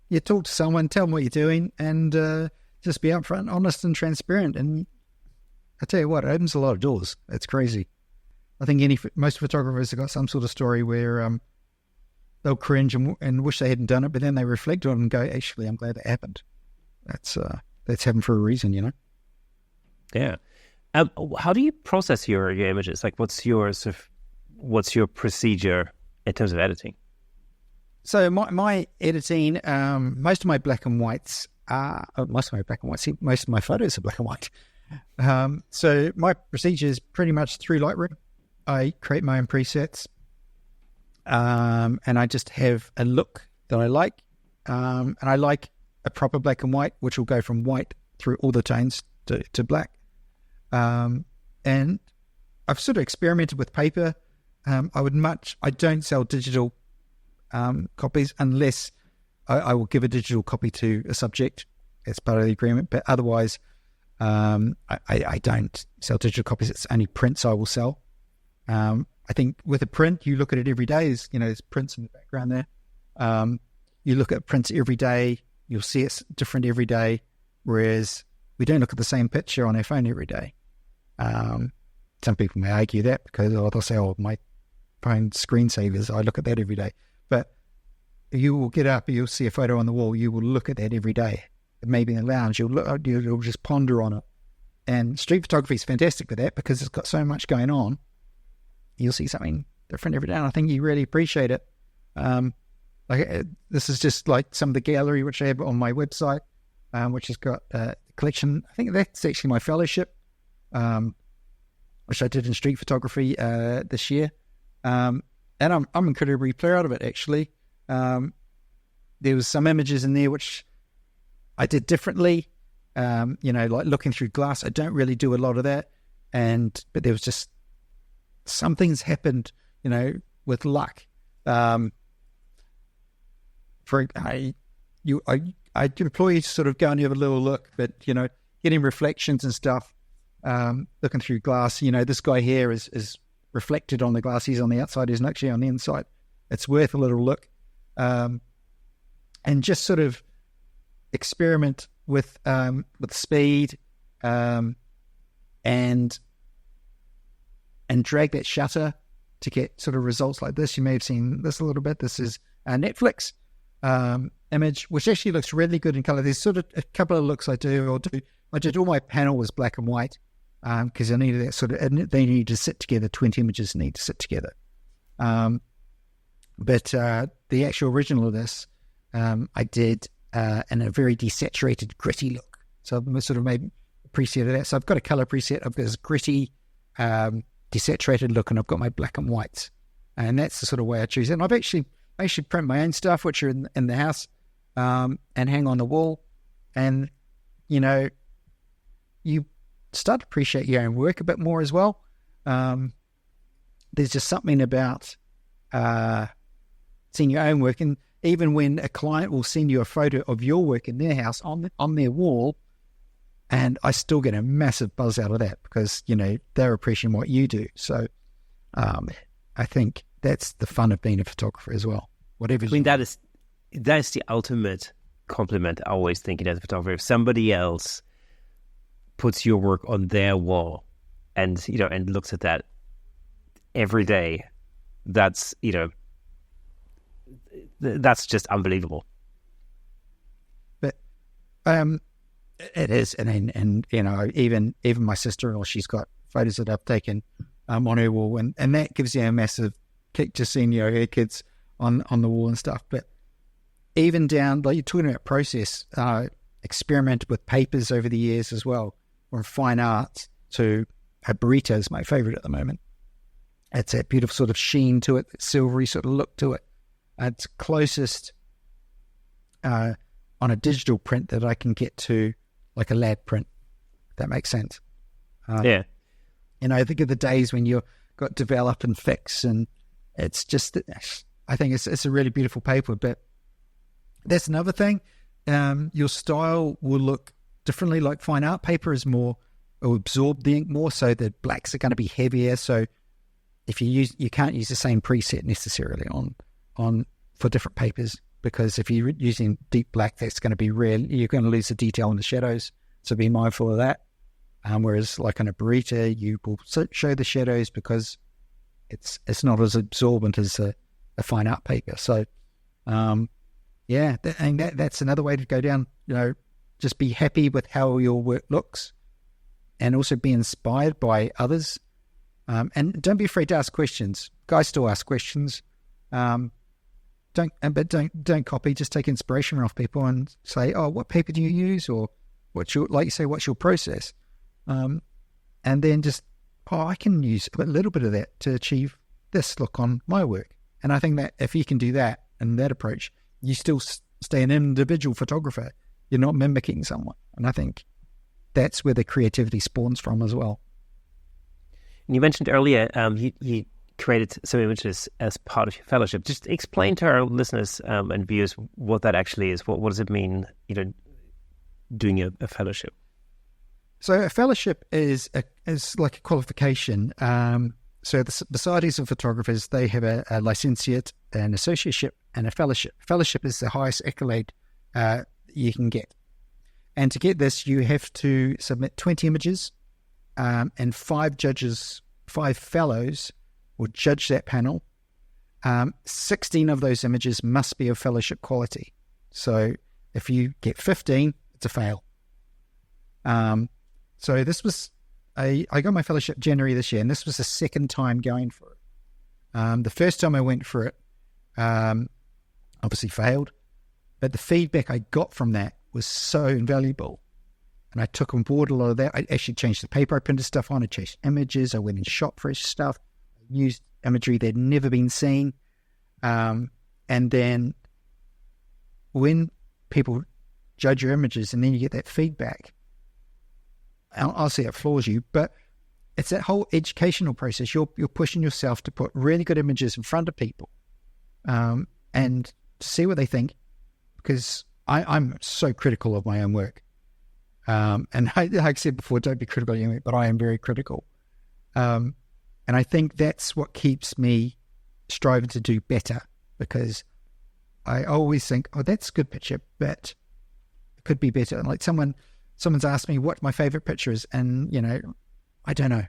You talk to someone, tell them what you're doing, and just be upfront, honest, and transparent. And I tell you what, it opens a lot of doors. It's crazy. I think most photographers have got some sort of story where they'll cringe and wish they hadn't done it, but then they reflect on it and go, actually, I'm glad that happened. That's happened for a reason, Yeah. How do you process your images? Like, what's your procedure in terms of editing? So my editing, most of my black and whites most of my photos are black and white. So my procedure is pretty much through Lightroom. I create my own presets, and I just have a look that I like, and I like a proper black and white, which will go from white through all the tones to black. And I've sort of experimented with paper. I don't sell digital copies unless I will give a digital copy to a subject as part of the agreement, but otherwise I don't sell digital copies. It's only prints I will sell. I think with a print, you look at it every day. There's prints in the background there. You look at prints every day, you'll see it's different every day, whereas we don't look at the same picture on our phone every day. Some people may argue that because they'll say, oh, my phone screensavers, I look at that every day. But you will get up, you'll see a photo on the wall, you will look at that every day. Maybe in the lounge, you'll just ponder on it. And street photography is fantastic for that because it's got so much going on. You'll see something different every day, and I think you really appreciate it. This is just like some of the gallery which I have on my website, which has got a collection. I think that's actually my fellowship, which I did in street photography this year, and I'm incredibly proud of it. Actually, there was some images in there which I did differently. Like looking through glass. I don't really do a lot of that, but there was just some things happened, with luck. I employ you to sort of go and have a little look, but getting reflections and stuff, looking through glass. This guy here is reflected on the glass. He's on the outside. He's actually on the inside. It's worth a little look, and just sort of experiment with speed, and drag that shutter to get sort of results like this. You may have seen this a little bit. This is a Netflix image, which actually looks really good in color. There's sort of a couple of looks I did all my panel was black and white because I needed that sort of, they need to sit together. 20 images need to sit together. But the actual original of this, I did in a very desaturated, gritty look. So I sort of made a preset of that. So I've got a color preset. I've got this gritty, desaturated look, and I've got my black and whites, and that's the sort of way I choose it. And I actually print my own stuff, which are in the house, and hang on the wall. And you start to appreciate your own work a bit more as well. There's just something about seeing your own work, and even when a client will send you a photo of your work in their house on their wall, and I still get a massive buzz out of that because, they're appreciating what you do. So I think that's the fun of being a photographer as well. Whatever. I mean, that's the ultimate compliment I always think as a photographer. If somebody else puts your work on their wall and, and looks at that every day, that's, that's just unbelievable. But it is, and even my sister-in-law, she's got photos that I've taken on her wall, and that gives you a massive kick just seeing her kids on the wall and stuff. But even down, like you're talking about process, experimented with papers over the years as well, from fine art to a burrito is my favorite at the moment. It's a beautiful sort of sheen to it, silvery sort of look to it. It's closest on a digital print that I can get to, like a lab print, if that makes sense. Yeah. I think of the days when you got develop and fix, and it's just, I think it's a really beautiful paper. But that's another thing. Your style will look differently. Like fine art paper is more, will absorb the ink more, so the blacks are going to be heavier. So if you can't use the same preset necessarily on for different papers, because if you're using deep black, that's going to be rare. You're going to lose the detail in the shadows. So be mindful of that. Whereas like on a burrito, you will show the shadows because it's not as absorbent as a fine art paper. So, that's another way to go down. Just be happy with how your work looks, and also be inspired by others. And don't be afraid to ask questions. Guys still ask questions. Don't copy. Just take inspiration off people and say, "Oh, what paper do you use?" Or what's your process? And then just, I can use a little bit of that to achieve this look on my work. And I think that if you can do that and that approach, you still stay an individual photographer. You're not mimicking someone. And I think that's where the creativity spawns from as well. And you mentioned earlier you created some images as part of your fellowship. Just explain to our listeners and viewers what that actually is. What does it mean, doing a fellowship? So a fellowship is like a qualification. So the Societies of Photographers, they have a licentiate, an associateship, and a fellowship. Fellowship is the highest accolade you can get. And to get this, you have to submit 20 images, and 5 fellows will judge that panel. 16 of those images must be of fellowship quality. So if you get 15, it's a fail. So this was I got my fellowship January this year, and this was the second time going for it. The first time I went for it, obviously failed, but the feedback I got from that was so invaluable, and I took on board a lot of that. I actually changed the paper I printed stuff on. I changed images. I went and shot fresh stuff. I used imagery that had never been seen, and then when people judge your images, and then you get that feedback, I'll say it floors you, but it's that whole educational process. You're pushing yourself to put really good images in front of people, and see what they think, because I'm so critical of my own work. And like I said before, don't be critical of your work, but I am very critical. And I think that's what keeps me striving to do better, because I always think, oh, that's a good picture, but it could be better. And like someone's asked me what my favorite picture is, and I don't know,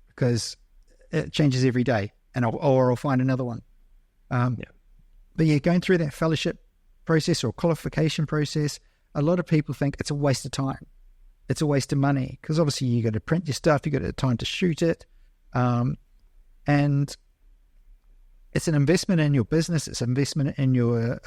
because it changes every day, and I'll find another one. But yeah, going through that fellowship process or qualification process, a lot of people think it's a waste of time, it's a waste of money, because obviously you got to print your stuff, you got the time to shoot it, and it's an investment in your business, it's an investment in your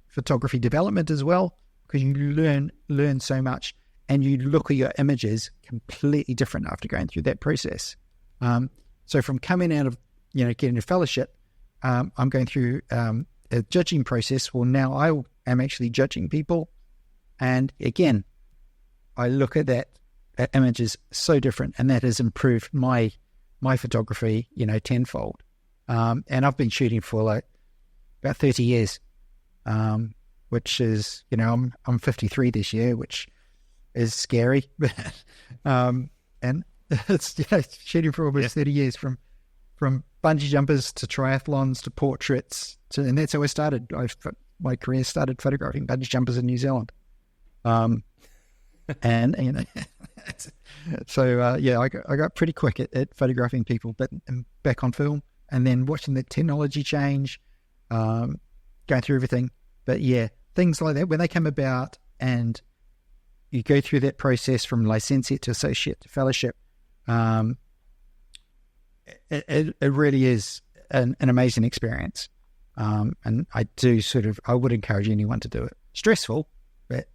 photography development as well, because you learn so much. And you look at your images completely different after going through that process. So from coming out of, getting a fellowship, I'm going through a judging process. Well, now I am actually judging people. And again, I look at that image is so different, and that has improved my photography, tenfold. And I've been shooting for like about 30 years, which is, I'm 53 this year, which is scary, and it's shooting for almost 30 years, from bungee jumpers to triathlons to portraits and that's how I started. My career started photographing bungee jumpers in New Zealand. And so I got pretty quick at photographing people, but back on film, and then watching the technology change, going through everything. But yeah, things like that when they come about, and you go through that process from licentiate to associate to fellowship. It really is an amazing experience, and I would encourage anyone to do it. Stressful, but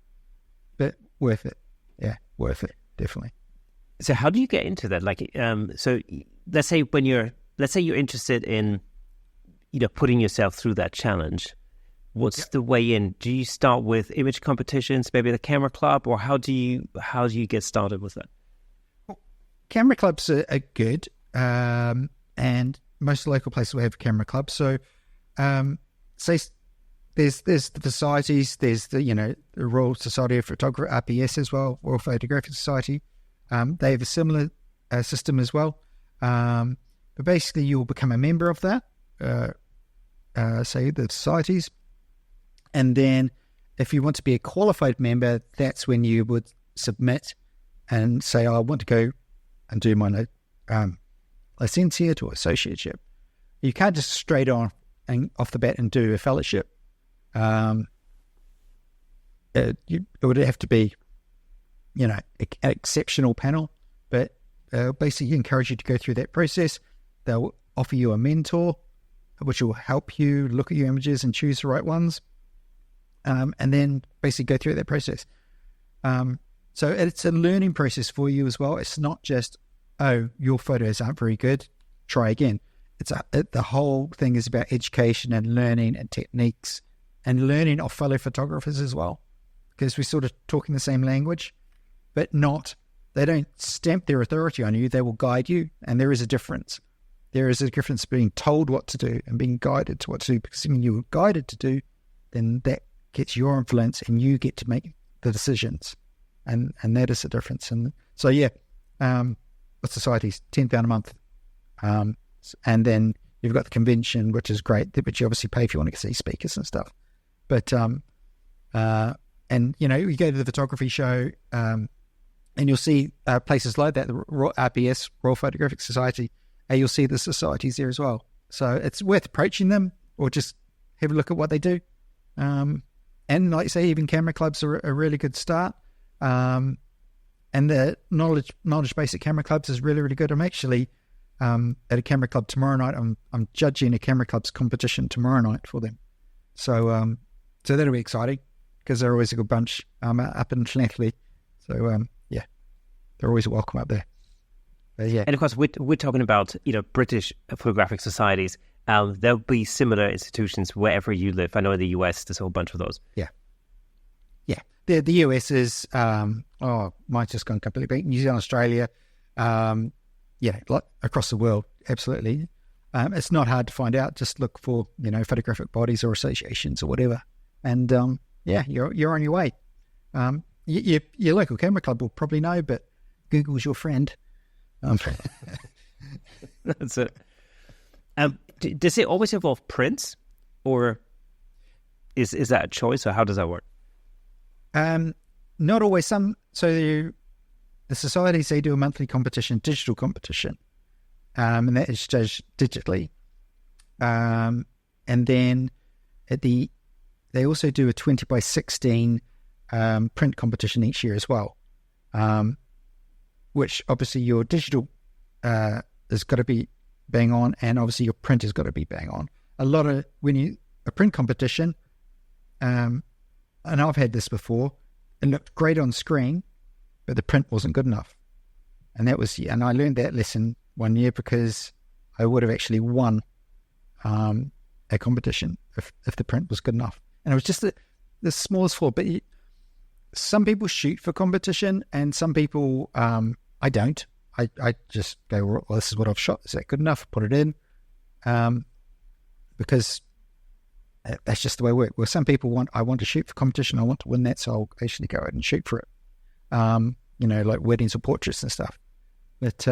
worth it. Yeah, worth it, definitely. So how do you get into that? Like, so let's say you're interested in, putting yourself through that challenge. What's the way in? Do you start with image competitions, maybe the camera club, or how do you get started with that? Well, camera clubs are good, and most local places will have camera clubs. So, say there's the societies, there's the Royal Society of Photography, RPS as well, Royal Photographic Society. They have a similar system as well. But basically, you'll become a member of that, say the societies. And then if you want to be a qualified member, that's when you would submit and say, I want to go and do my licentiate or associateship. You can't just straight on and off the bat and do a fellowship. It would have to be, an exceptional panel, but basically encourage you to go through that process. They'll offer you a mentor, which will help you look at your images and choose the right ones. And then basically go through that process. So it's a learning process for you as well. It's not just, your photos aren't very good, try again. The whole thing is about education and learning and techniques and learning of fellow photographers as well, because we're sort of talking the same language, but they don't stamp their authority on you. They will guide you, and there is a difference. There is a difference being told what to do and being guided to what to do, because when you're guided to do, then that gets your influence and you get to make the decisions, and that is the difference. And so with societies, £10 a month, and then you've got the convention, which is great, but you obviously pay if you want to see speakers and stuff. But you go to the photography show, and you'll see places like that, the RPS, Royal Photographic Society, and you'll see the societies there as well. So it's worth approaching them, or just have a look at what they do. And like I say, even camera clubs are a really good start. And the knowledge base at camera clubs is really, really good. I'm actually at a camera club tomorrow night. I'm judging a camera club's competition tomorrow night for them. So that'll be exciting, because they're always a good bunch up in Llanelli. So they're always welcome up there. And of course, we're talking about British photographic societies. There'll be similar institutions wherever you live. I know in the US there's a whole bunch of those. Yeah. The US is mine's just gone completely blank. New Zealand, Australia, like across the world, absolutely. It's not hard to find out. Just look for photographic bodies or associations or whatever, and you're on your way. Your local camera club will probably know, but Google's your friend. That's it. Does it always involve prints, or is that a choice, or how does that work? Not always. The societies, they do a monthly competition, digital competition, and that is judged digitally. And then they also do a 20x16 print competition each year as well, which obviously your digital has got to be bang on, and obviously your print has got to be bang on. A print competition, and I've had this before, it looked great on screen, but the print wasn't good enough. And I learned that lesson one year, because I would have actually won a competition if the print was good enough. And it was just the smallest flaw. But some people shoot for competition, and some people I don't. I just go, well, this is what I've shot. Is that good enough? Put it in, because that's just the way it works. Well, some people I want to shoot for competition. I want to win that, so I'll actually go out and shoot for it. Like weddings or portraits and stuff. But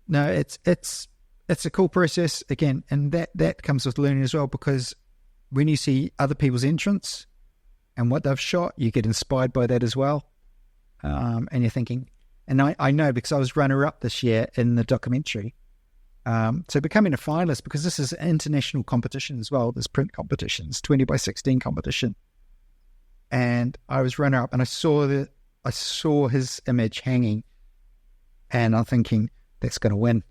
no, it's a cool process again, and that comes with learning as well, because when you see other people's entrance and what they've shot, you get inspired by that as well. and you're thinking, and I know because I was runner-up this year in the documentary. So becoming a finalist, because this is an international competition as well, there's print competitions, 20 by 16 competition. And I was runner-up, and I saw his image hanging, and I'm thinking, that's going to win.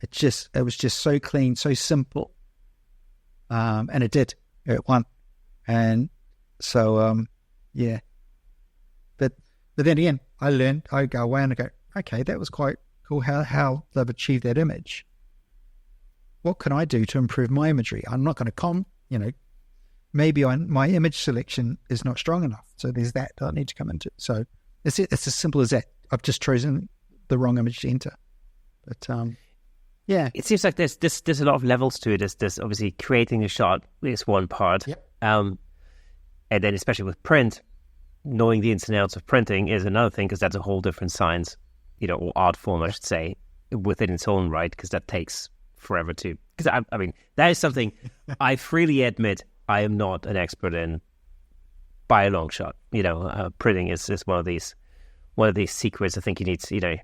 It was just so clean, so simple. And it did. It won. And so, yeah. But then again, I go away and I go, okay, that was quite cool how they've achieved that image. What can I do to improve my imagery? I'm not going to maybe my image selection is not strong enough. So there's that I need to come into. So it's as simple as that. I've just chosen the wrong image to enter. But yeah. It seems like there's a lot of levels to it. There's obviously creating a shot is one part. Yep. And then especially with print, knowing the ins and outs of printing is another thing, because that's a whole different science, or art form, I should say, within its own right, because that takes forever to... Because, I mean, that is something I freely admit I am not an expert in by a long shot. Printing is one of these secrets. I think you need to, I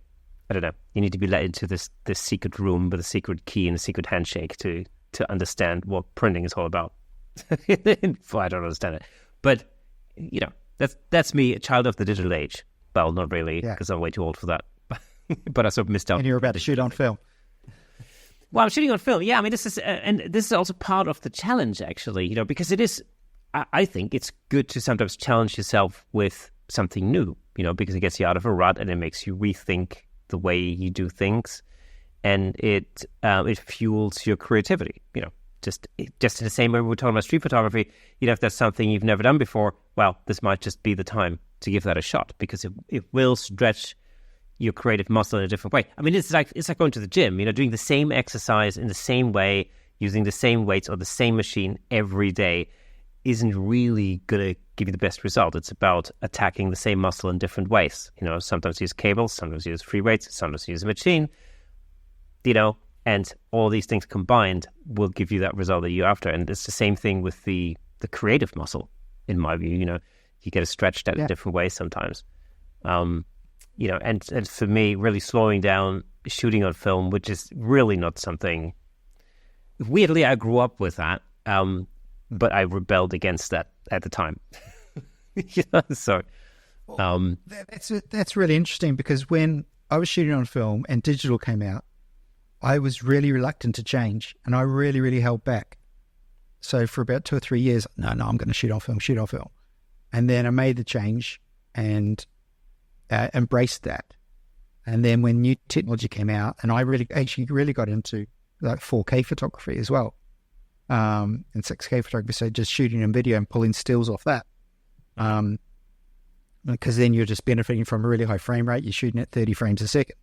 don't know, you need to be let into this secret room with a secret key and a secret handshake to understand what printing is all about. I don't understand it. But, that's me, a child of the digital age. Well, not really, because I'm way too old for that. But I sort of missed out. And you're about to shoot on film. Well, I'm shooting on film. Yeah, I mean, this is also part of the challenge, actually, because it is, I think it's good to sometimes challenge yourself with something new, because it gets you out of a rut and it makes you rethink the way you do things, and it fuels your creativity, just in the same way we were talking about street photography. If that's something you've never done before, well, this might just be the time to give that a shot, because it will stretch your creative muscle in a different way. I mean, it's like going to the gym, doing the same exercise in the same way, using the same weights or the same machine every day isn't really going to give you the best result. It's about attacking the same muscle in different ways. Sometimes use cables, sometimes use free weights, sometimes use a machine, and all these things combined will give you that result that you're after. And it's the same thing with the creative muscle, in my view. You get it stretched out in different ways sometimes. And for me, really slowing down shooting on film, which is really not something... Weirdly, I grew up with that, but I rebelled against that at the time. So... That's really interesting, because when I was shooting on film and digital came out, I was really reluctant to change, and I really, really held back. So for about 2 or 3 years, no, I'm going to shoot on film. And then I made the change and embraced that. And then when new technology came out, and I really got into like 4K photography as well, and 6K photography, so just shooting in video and pulling stills off that. Because then you're just benefiting from a really high frame rate. You're shooting at 30 frames a second.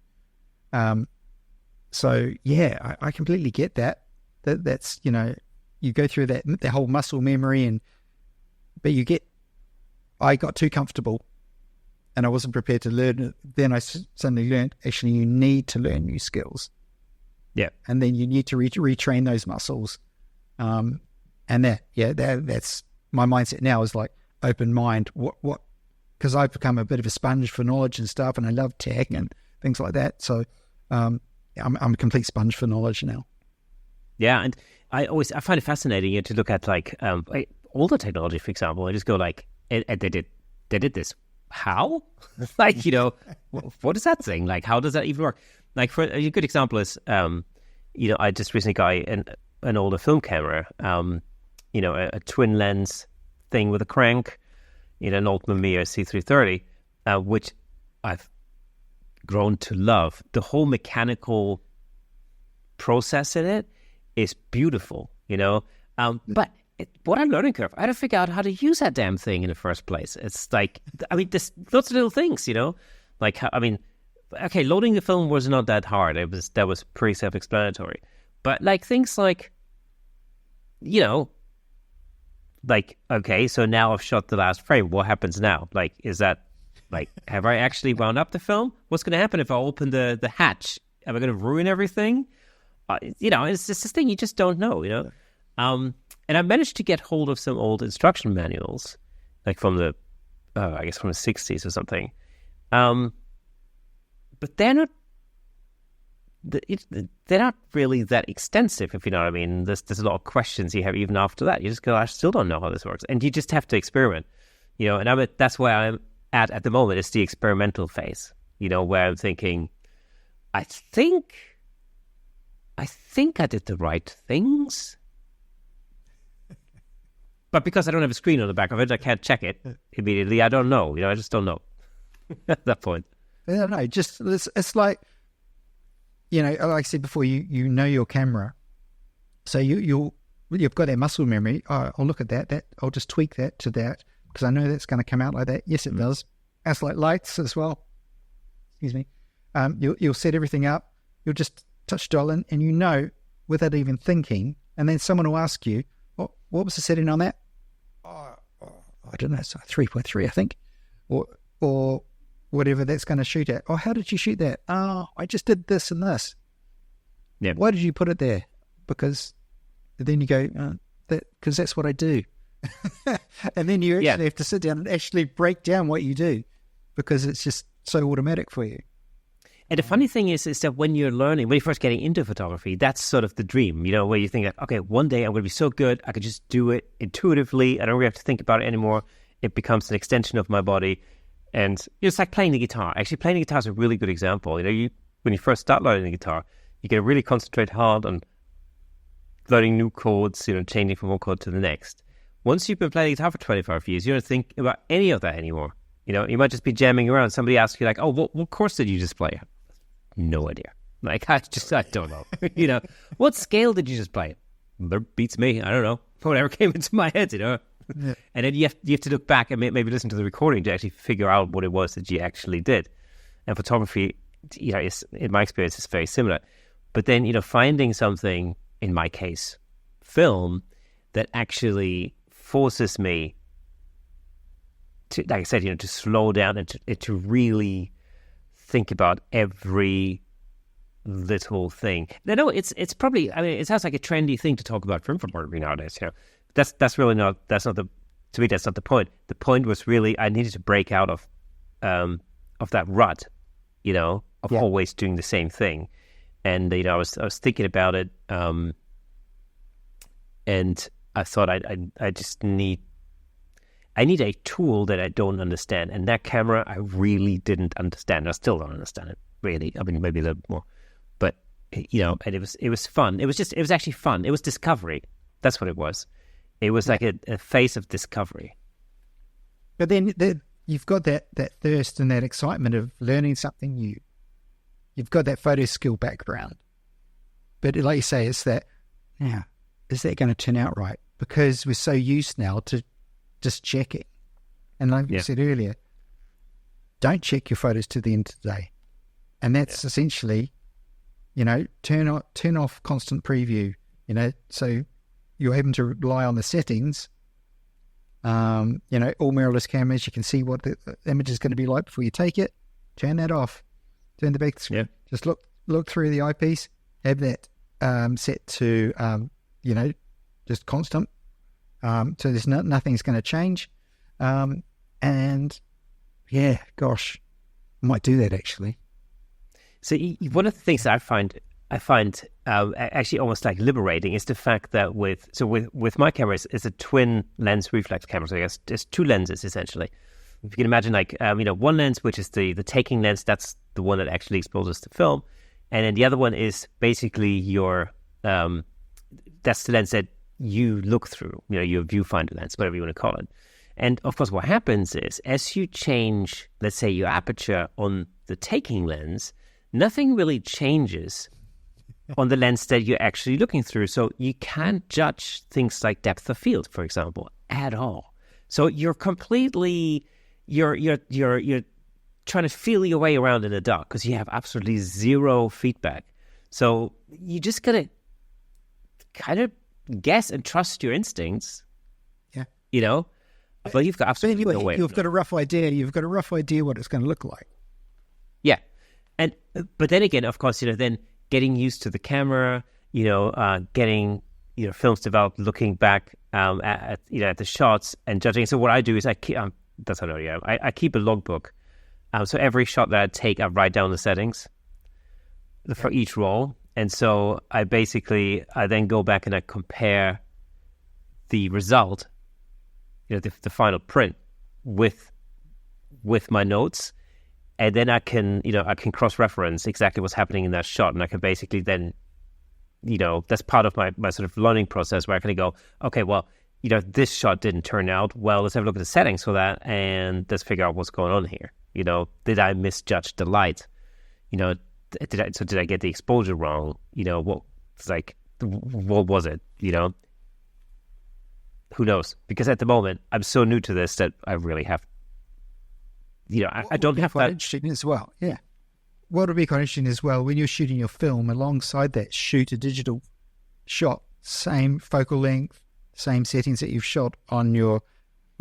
So yeah, I completely get that. That's you go through that whole muscle memory, but I got too comfortable, and I wasn't prepared to learn it. Then I suddenly learned, actually, you need to learn new skills. Yeah, and then you need to retrain those muscles. And that's my mindset now, is like open mind. What? Because I've become a bit of a sponge for knowledge and stuff, and I love tech and things like that. So I'm a complete sponge for knowledge now. Yeah, and I find it fascinating to look at like older technology, for example. I just go like, they did this. How? Like, what is that thing? Like, how does that even work? Like, for a good example is, I just recently got an older film camera, a twin lens thing with a crank, an old Mamiya C330, which I've grown to love. The whole mechanical process in it is beautiful, but what a learning curve. I had to figure out how to use that damn thing in the first place. It's like, I mean, there's lots of little things, like, okay, loading the film was not that hard. That was pretty self-explanatory. But like things like, like, okay, so now I've shot the last frame. What happens now? Like, is that, like, have I actually wound up the film? What's going to happen if I open the hatch? Am I going to ruin everything? It's just this thing you just don't know, And I managed to get hold of some old instruction manuals, like from the 60s or something. But they're not really that extensive, if you know what I mean. There's a lot of questions you have even after that. You just go, I still don't know how this works. And you just have to experiment, and that's where I'm at the moment. It's the experimental phase, where I'm thinking, I think I did the right things. But because I don't have a screen on the back of it, I can't check it immediately. I don't know. I just don't know at that point. Yeah, no, it's like, like I said before, you know your camera. So you've got that muscle memory. Oh, I'll look at that. I'll just tweak that to that because I know that's going to come out like that. Yes, it does. As like lights as well. Excuse me. You'll set everything up. You'll just touch dial in and without even thinking. And then someone will ask you, what was the setting on that? I don't know, it's 3.3, I think. Or whatever that's going to shoot at. Oh, how did you shoot that? Oh, I just did this and this. Yeah. Why did you put it there? Because then you go, because that's what I do. And then you actually have to sit down and actually break down what you do because it's just so automatic for you. And the funny thing is that when you're first getting into photography, that's sort of the dream, where you think, okay, one day I'm going to be so good, I could just do it intuitively. I don't really have to think about it anymore. It becomes an extension of my body. And it's like playing the guitar. Actually, playing the guitar is a really good example. When you first start learning the guitar, you can really concentrate hard on learning new chords, changing from one chord to the next. Once you've been playing the guitar for 25 years, you don't think about any of that anymore. You might just be jamming around. Somebody asks you like, oh, what chords did you just play? No idea. Like, I don't know. What scale did you just play? Beats me. I don't know. Whatever came into my head, Yeah. And then you have to look back and maybe listen to the recording to actually figure out what it was that you actually did. And photography, in my experience, is very similar. But then, finding something, in my case, film, that actually forces me to, like I said, to slow down and to really think about every little thing. I know it's probably, it sounds like a trendy thing to talk about film photography nowadays. That's really not. That's not to me. That's not the point. The point was really I needed to break out of that rut, of always doing the same thing. And I was thinking about it, and I thought I just need a tool that I don't understand. And that camera, I really didn't understand. I still don't understand it really. Maybe a little more, but and it was fun. It was actually fun. It was discovery. That's what it was. It was like a phase of discovery. But then you've got that thirst and that excitement of learning something new. You've got that photo skill background. But like you say, it's that, now, is that going to turn out right? Because we're so used now to just checking. And like you said earlier, don't check your photos to the end of the day. And that's essentially, turn off constant preview, so you're able to rely on the settings. All mirrorless cameras, you can see what the image is going to be like before you take it. Turn that off. Turn the back screen. Yeah. Just look through the eyepiece. Have that set to, just constant. So there's nothing's going to change. And yeah, gosh, I might do that actually. So one of the things that I find actually almost like liberating is the fact that with my camera, it's a twin lens reflex camera. So I guess there's two lenses essentially. If you can imagine, like one lens, which is the taking lens, that's the one that actually exposes the film, and then the other one is basically your that's the lens that you look through, your viewfinder lens, whatever you want to call it. And of course, what happens is as you change, let's say, your aperture on the taking lens, nothing really changes on the lens that you're actually looking through. So you can't judge things like depth of field, for example, at all. So you're completely, you're trying to feel your way around in the dark because you have absolutely zero feedback. So you just gotta kind of guess and trust your instincts. Yeah. But you've got absolutely no way. You've got a rough idea. You've got a rough idea what it's going to look like. Yeah. But then again, of course, then getting used to the camera, getting, films developed, looking back at the shots and judging. So what I do is I keep, I keep a logbook So every shot that I take, I write down the settings for each roll. And so I then go back and I compare the result, the final print with my notes. And then I can cross-reference exactly what's happening in that shot. And I can basically then, that's part of my sort of learning process where I can go, okay, well, this shot didn't turn out well. Let's have a look at the settings for that, and let's figure out what's going on here. Did I misjudge the light? Did I get the exposure wrong? What was it? Who knows? Because at the moment, I'm so new to this that I really have, I don't have that. Interesting as well. Yeah. What would be quite interesting as well, when you're shooting your film, alongside that, shoot a digital shot, same focal length, same settings that you've shot on your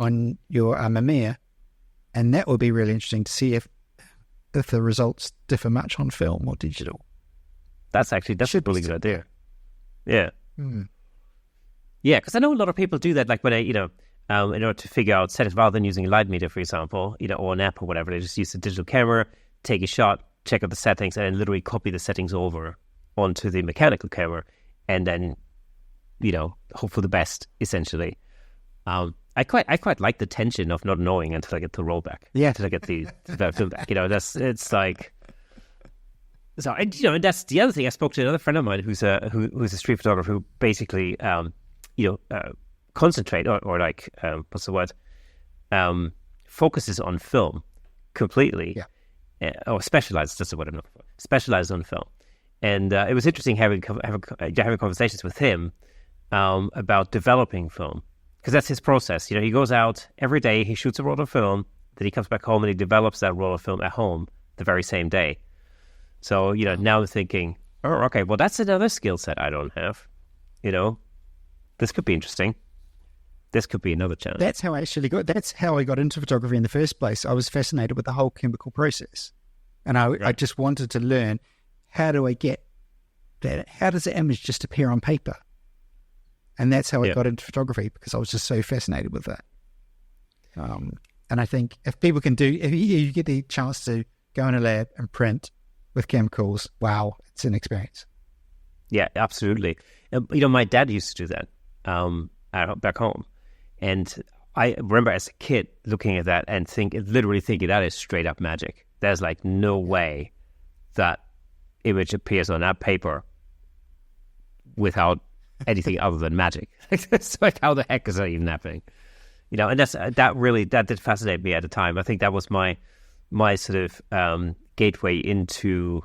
Mamiya, and that would be really interesting to see if the results differ much on film or digital. That's a really good idea. Yeah. Yeah, because I know a lot of people do that, like when in order to figure out settings, rather than using a light meter, for example, or an app or whatever, they just use a digital camera, take a shot, check out the settings, and then literally copy the settings over onto the mechanical camera, and then, hope for the best, essentially. I quite like the tension of not knowing until I get the rollback. Yeah, until I get the feedback. It's like. So, and that's the other thing. I spoke to another friend of mine who's a street photographer who basically, concentrate or like what's the word? Focuses on film completely. Yeah. Or specializes. That's the word I'm looking for. Specializes on film, and it was interesting having conversations with him about developing film. Because that's his process. He goes out every day, he shoots a roll of film, then he comes back home and he develops that roll of film at home the very same day. So, now I'm thinking, oh, okay, well, that's another skill set I don't have. This could be interesting. This could be another challenge. That's how I got into photography in the first place. I was fascinated with the whole chemical process. And I just wanted to learn, how do I get that? How does the image just appear on paper? And that's how I got into photography, because I was just so fascinated with that. And I think if you get the chance to go in a lab and print with chemicals, wow, it's an experience. Yeah, absolutely. My dad used to do that back home. And I remember as a kid looking at that and literally thinking that is straight up magic. There's like no way that image appears on that paper without anything other than magic. It's like, how the heck is that even happening? And that did fascinate me at the time. I think that was my sort of gateway into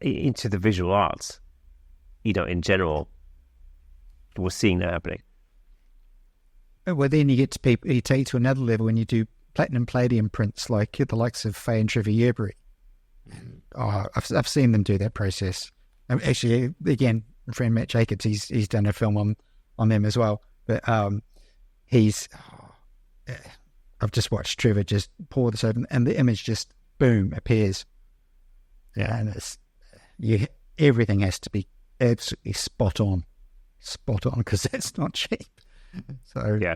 the visual arts. In general, was seeing that happening. Well, then you take it to another level when you do platinum palladium prints, like the likes of Faye and Trevor Yerbury. I've seen them do that process. Actually, again, my friend Matt Jacobs, he's done a film on them as well. But I've just watched Trevor just pour this open, and the image just boom appears. Yeah, and everything has to be absolutely spot on, because that's not cheap. So yeah,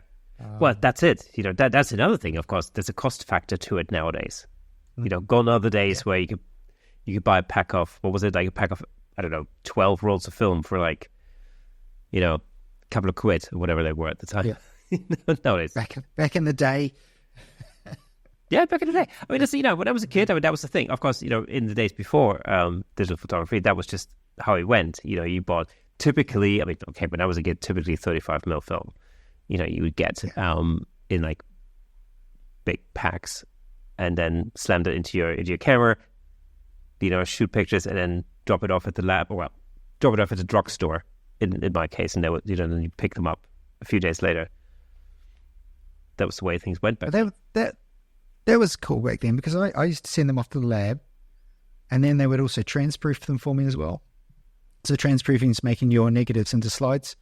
well, that's it. That's another thing. Of course, there's a cost factor to it nowadays. Gone are the days where you could buy a pack of, what was it, like a pack of, I don't know, 12 rolls of film for like, a couple of quid or whatever they were at the time. Yeah. Nowadays, back in the day. Yeah, back in the day. I mean, when I was a kid, that was the thing. Of course, in the days before digital photography, that was just how it went. You bought typically, when I was a kid, typically 35mm film. You would get in like big packs, and then slammed it into your camera. Shoot pictures and then drop it off at the lab, or drop it off at the drugstore. In my case, and then you pick them up a few days later. That was the way things went back. That was cool back then, because I used to send them off to the lab, and then they would also transproof them for me as well. So transproofing is making your negatives into slides,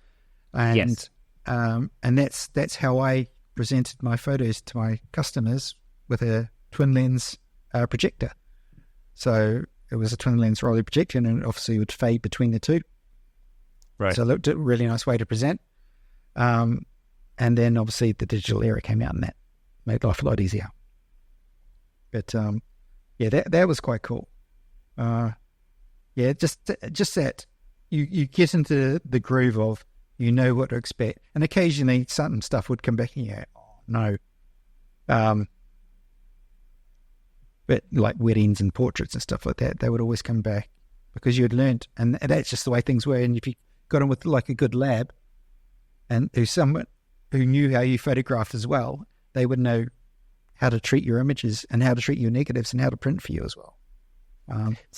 and yes. And that's how I presented my photos to my customers, with a twin lens projector. So it was a twin lens Rolly projector, and it obviously would fade between the two. Right. So it looked a really nice way to present. And then obviously the digital era came out, and that made life a lot easier. But yeah, that was quite cool. Yeah, just that you get into the groove of, you know what to expect, and occasionally some stuff would come back and you go, oh no. But like weddings and portraits and stuff like that, they would always come back because you had learnt, and that's just the way things were. And if you got in with like a good lab, and someone who knew how you photographed as well, they would know how to treat your images and how to treat your negatives and how to print for you as well.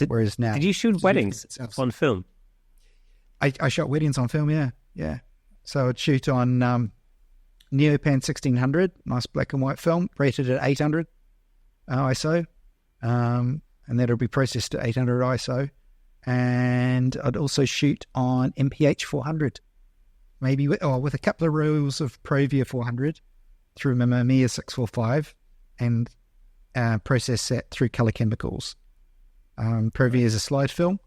Whereas now, did you shoot weddings on film? I shot weddings on film, yeah. So I'd shoot on Neopan 1600, nice black and white film, rated at 800 ISO, and that'll be processed at 800 ISO. And I'd also shoot on MPH 400, maybe with a couple of rolls of Provia 400 through my Mamiya 645, and process that through color chemicals. Provia is a slide film,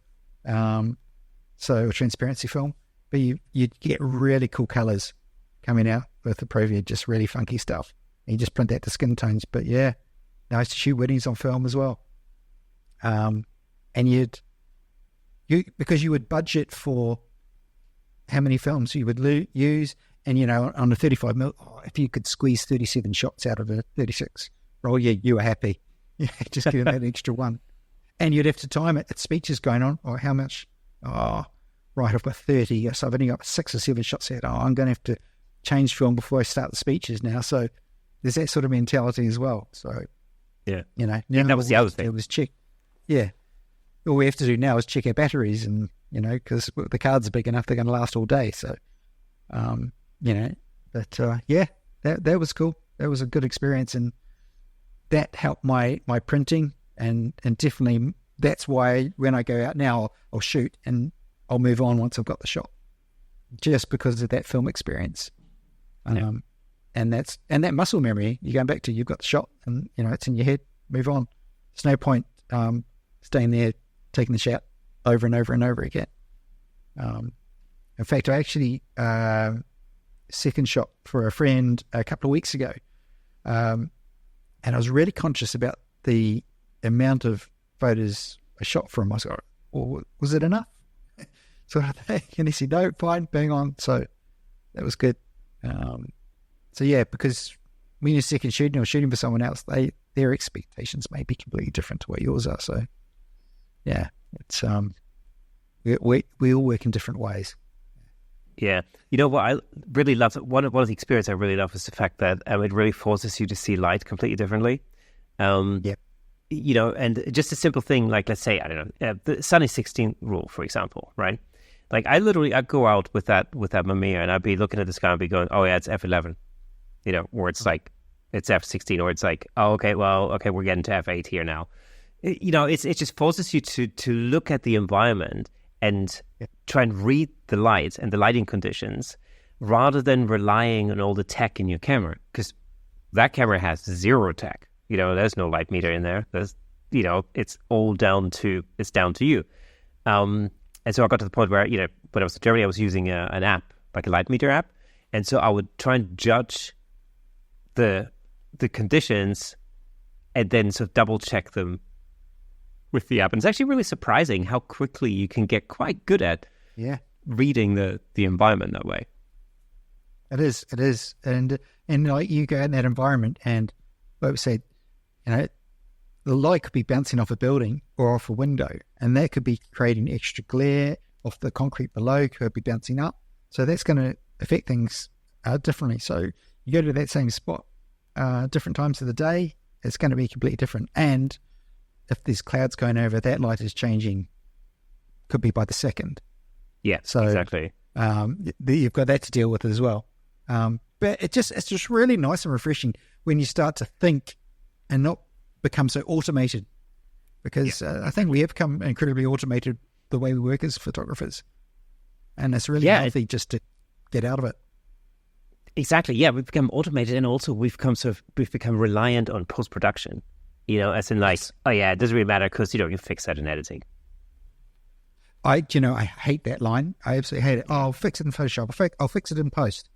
so a transparency film, but you get really cool colors coming out with the Provia, just really funky stuff. And you just print that to skin tones. But yeah, nice to shoot weddings on film as well. And because you would budget for how many films you would use, and on a 35mm, if you could squeeze 37 shots out of a 36 roll, you were happy. Yeah, just getting that extra one. And you'd have to time it. It's speeches going on, or how much? Oh, right, I've got 30, so I've only got 6 or 7 shots out. Oh, I'm going to have to change film before I start the speeches now. So there's that sort of mentality as well. So, yeah. Now that was the other thing. It was check. Yeah. All we have to do now is check our batteries, and, because the cards are big enough, they're going to last all day. So, but yeah, that was cool. That was a good experience, and that helped my printing. And definitely that's why when I go out now, I'll shoot and I'll move on once I've got the shot, just because of that film experience. And that muscle memory, you're going back to, you've got the shot and, it's in your head, move on. There's no point staying there, taking the shot over and over and over again. In fact, I actually second shot for a friend a couple of weeks ago. And I was really conscious about the amount of photos I shot for him. I was like, well, was it enough? Sort of thing. And he said, no, fine, bang on. So that was good. So yeah, because when you're second shooting or shooting for someone else, their expectations may be completely different to what yours are. So yeah, it's we all work in different ways. Yeah. What I really love, one of the experiences I really love is the fact that it really forces you to see light completely differently. Yeah. And just a simple thing, like, let's say, I don't know, the Sunny 16 rule, for example, right? Like, I'd go out with that Mamiya, and I'd be looking at the sky and be going, oh yeah, it's F11, or it's like, it's F16, or it's like, oh, okay, we're getting to F8 here now. It just forces you to look at the environment and try and read the light and the lighting conditions, rather than relying on all the tech in your camera, because that camera has zero tech. There's no light meter in there. There's, it's all down to you. And so I got to the point where, when I was in Germany, I was using an app, like a light meter app. And so I would try and judge the conditions and then sort of double check them with the app. And it's actually really surprising how quickly you can get quite good at reading the environment that way. It is. And like, you go in that environment and, like we said, the light could be bouncing off a building or off a window, and that could be creating extra glare off the concrete below, could be bouncing up. So that's going to affect things differently. So you go to that same spot different times of the day, it's going to be completely different. And if there's clouds going over, that light is changing, could be by the second. Yeah, so exactly. You've got that to deal with as well. But it's just really nice and refreshing when you start to think and not become so automated, because I think we have become incredibly automated the way we work as photographers, and it's really healthy just to get out of it. Exactly. Yeah, we've become automated, and also we've become reliant on post-production. As in, like, oh yeah, it doesn't really matter because you can fix that in editing. I hate that line. I absolutely hate it. Oh, I'll fix it in Photoshop. I'll fix it in post.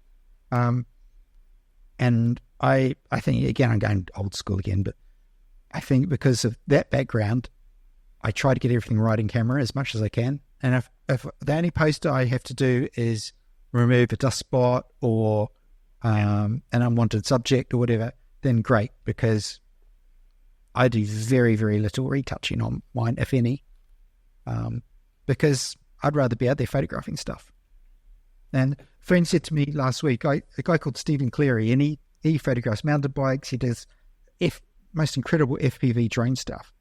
And I think, again, I'm going old school again, but I think because of that background, I try to get everything right in camera as much as I can. And if the only post I have to do is remove a dust spot or an unwanted subject or whatever, then great, because I do very, very little retouching on mine, if any, because I'd rather be out there photographing stuff. And a friend said to me last week, a guy called Stephen Cleary, and he photographs mountain bikes, he does most incredible FPV drone stuff.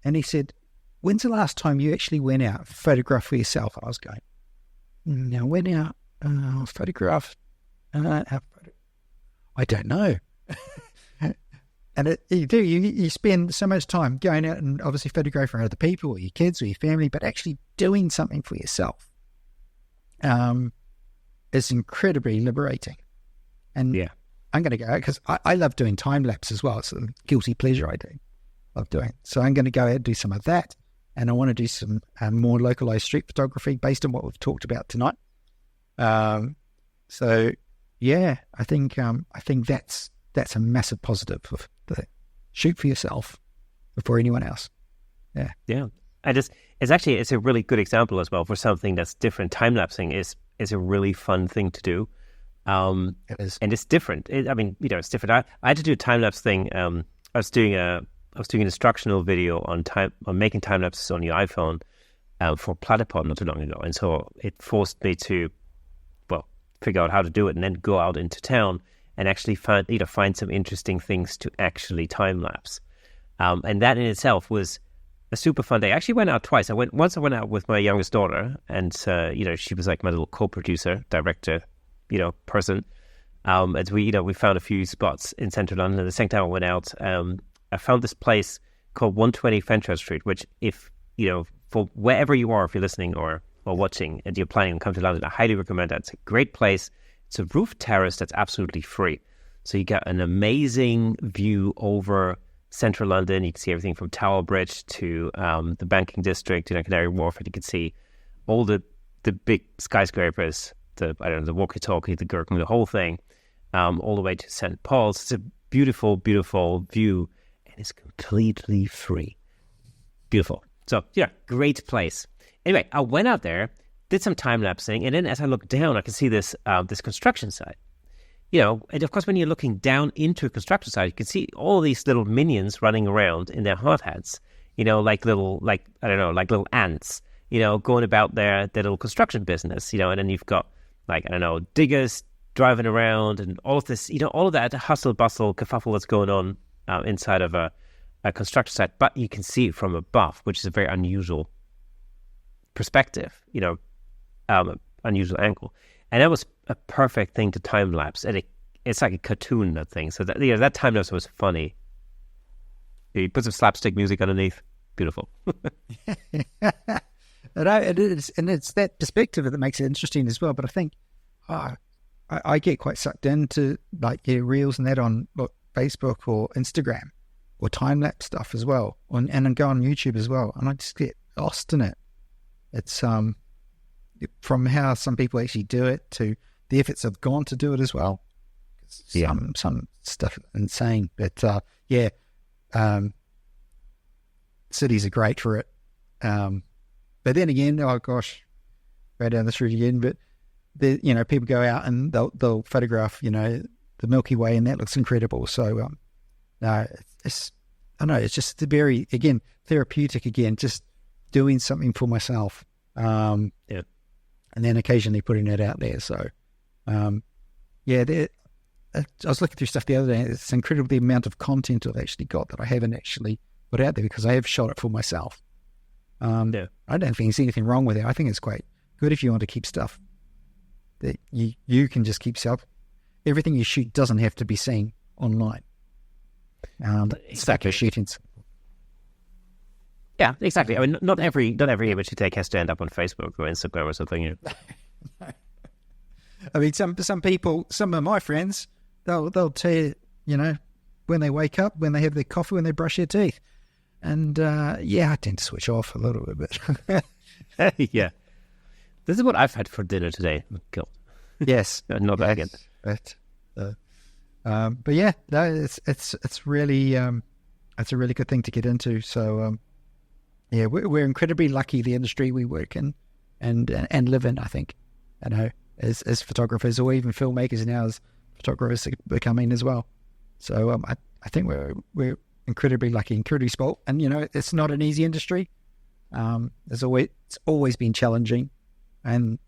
And he said, when's the last time you actually went out and photographed for yourself? I was going, no, went out, photographed. I don't know. And you spend so much time going out and obviously photographing other people or your kids or your family, but actually doing something for yourself is incredibly liberating. And I'm going to go out because I love doing time lapse as well. It's a guilty pleasure I do. Love doing. So I'm going to go out and do some of that. And I want to do some more localized street photography based on what we've talked about tonight. So yeah, I think that's a massive positive of the shoot for yourself before anyone else. Yeah. Yeah. It's a really good example as well for something that's different. Time lapsing is a really fun thing to do. It is. And it's different. It's different. I had to do a time lapse thing. I was doing an instructional video on making time lapses on your iPhone for Platypod not too long ago, and so it forced me to figure out how to do it and then go out into town and actually find some interesting things to actually time lapse. And that in itself was a super fun day. I actually went out twice. I went out with my youngest daughter, and she was like my little co-producer, director, person. As we found a few spots in central London. And the second time I went out, I found this place called 120 Fenchurch Street, which for wherever you are, if you're listening or watching and you're planning to come to London, I highly recommend that. It's a great place. It's a roof terrace that's absolutely free. So you get an amazing view over central London. You can see everything from Tower Bridge to the banking district, Canary Wharf, and you can see all the big skyscrapers, the walkie-talkie, the Gherkin, the whole thing, all the way to St. Paul's. It's a beautiful, beautiful view, and it's completely free. Beautiful. So, great place. Anyway, I went out there, did some time-lapsing, and then as I looked down, I could see this construction site. And of course, when you're looking down into a construction site, you can see all these little minions running around in their hard hats, like little ants, going about their little construction business, and then you've got, diggers driving around and all of this, all of that hustle, bustle, kerfuffle that's going on inside of a construction site, but you can see it from above, which is a very unusual perspective, unusual angle. And that was a perfect thing to time lapse. And it's like a cartoon, that thing. So that time lapse was funny. You put some slapstick music underneath. Beautiful. And it's that perspective that makes it interesting as well. But I think I get quite sucked into reels and that on Facebook or Instagram or time lapse stuff as well, and I go on YouTube as well, and I just get lost in it. It's from how some people actually do it to the efforts have gone to do it as well. Some stuff insane, but cities are great for it. But then again, oh gosh, right down the street again. But people go out and they'll photograph, the Milky Way, and that looks incredible. So no, it's just very, again, therapeutic. Again, just doing something for myself. And then occasionally putting it out there. So, I was looking through stuff the other day. It's incredible the amount of content I've actually got that I haven't actually put out there because I have shot it for myself. I don't think there's anything wrong with it. I think it's quite good if you want to keep stuff that you can just keep self. Everything you shoot doesn't have to be seen online. Exactly. Shooting. Yeah, exactly. I mean, not every image you take has to end up on Facebook or Instagram or something. I mean, some people, some of my friends, they'll tell you, when they wake up, when they have their coffee, when they brush their teeth, and I tend to switch off a little bit. Yeah, this is what I've had for dinner today. God. Yes, not that again. But yeah, no, it's really. That's a really good thing to get into. So yeah, we're incredibly lucky, the industry we work in and live in, I think, as photographers, or even filmmakers now, as photographers are becoming as well. So I think we're incredibly lucky, incredibly spoiled. And it's not an easy industry. It's always been challenging. And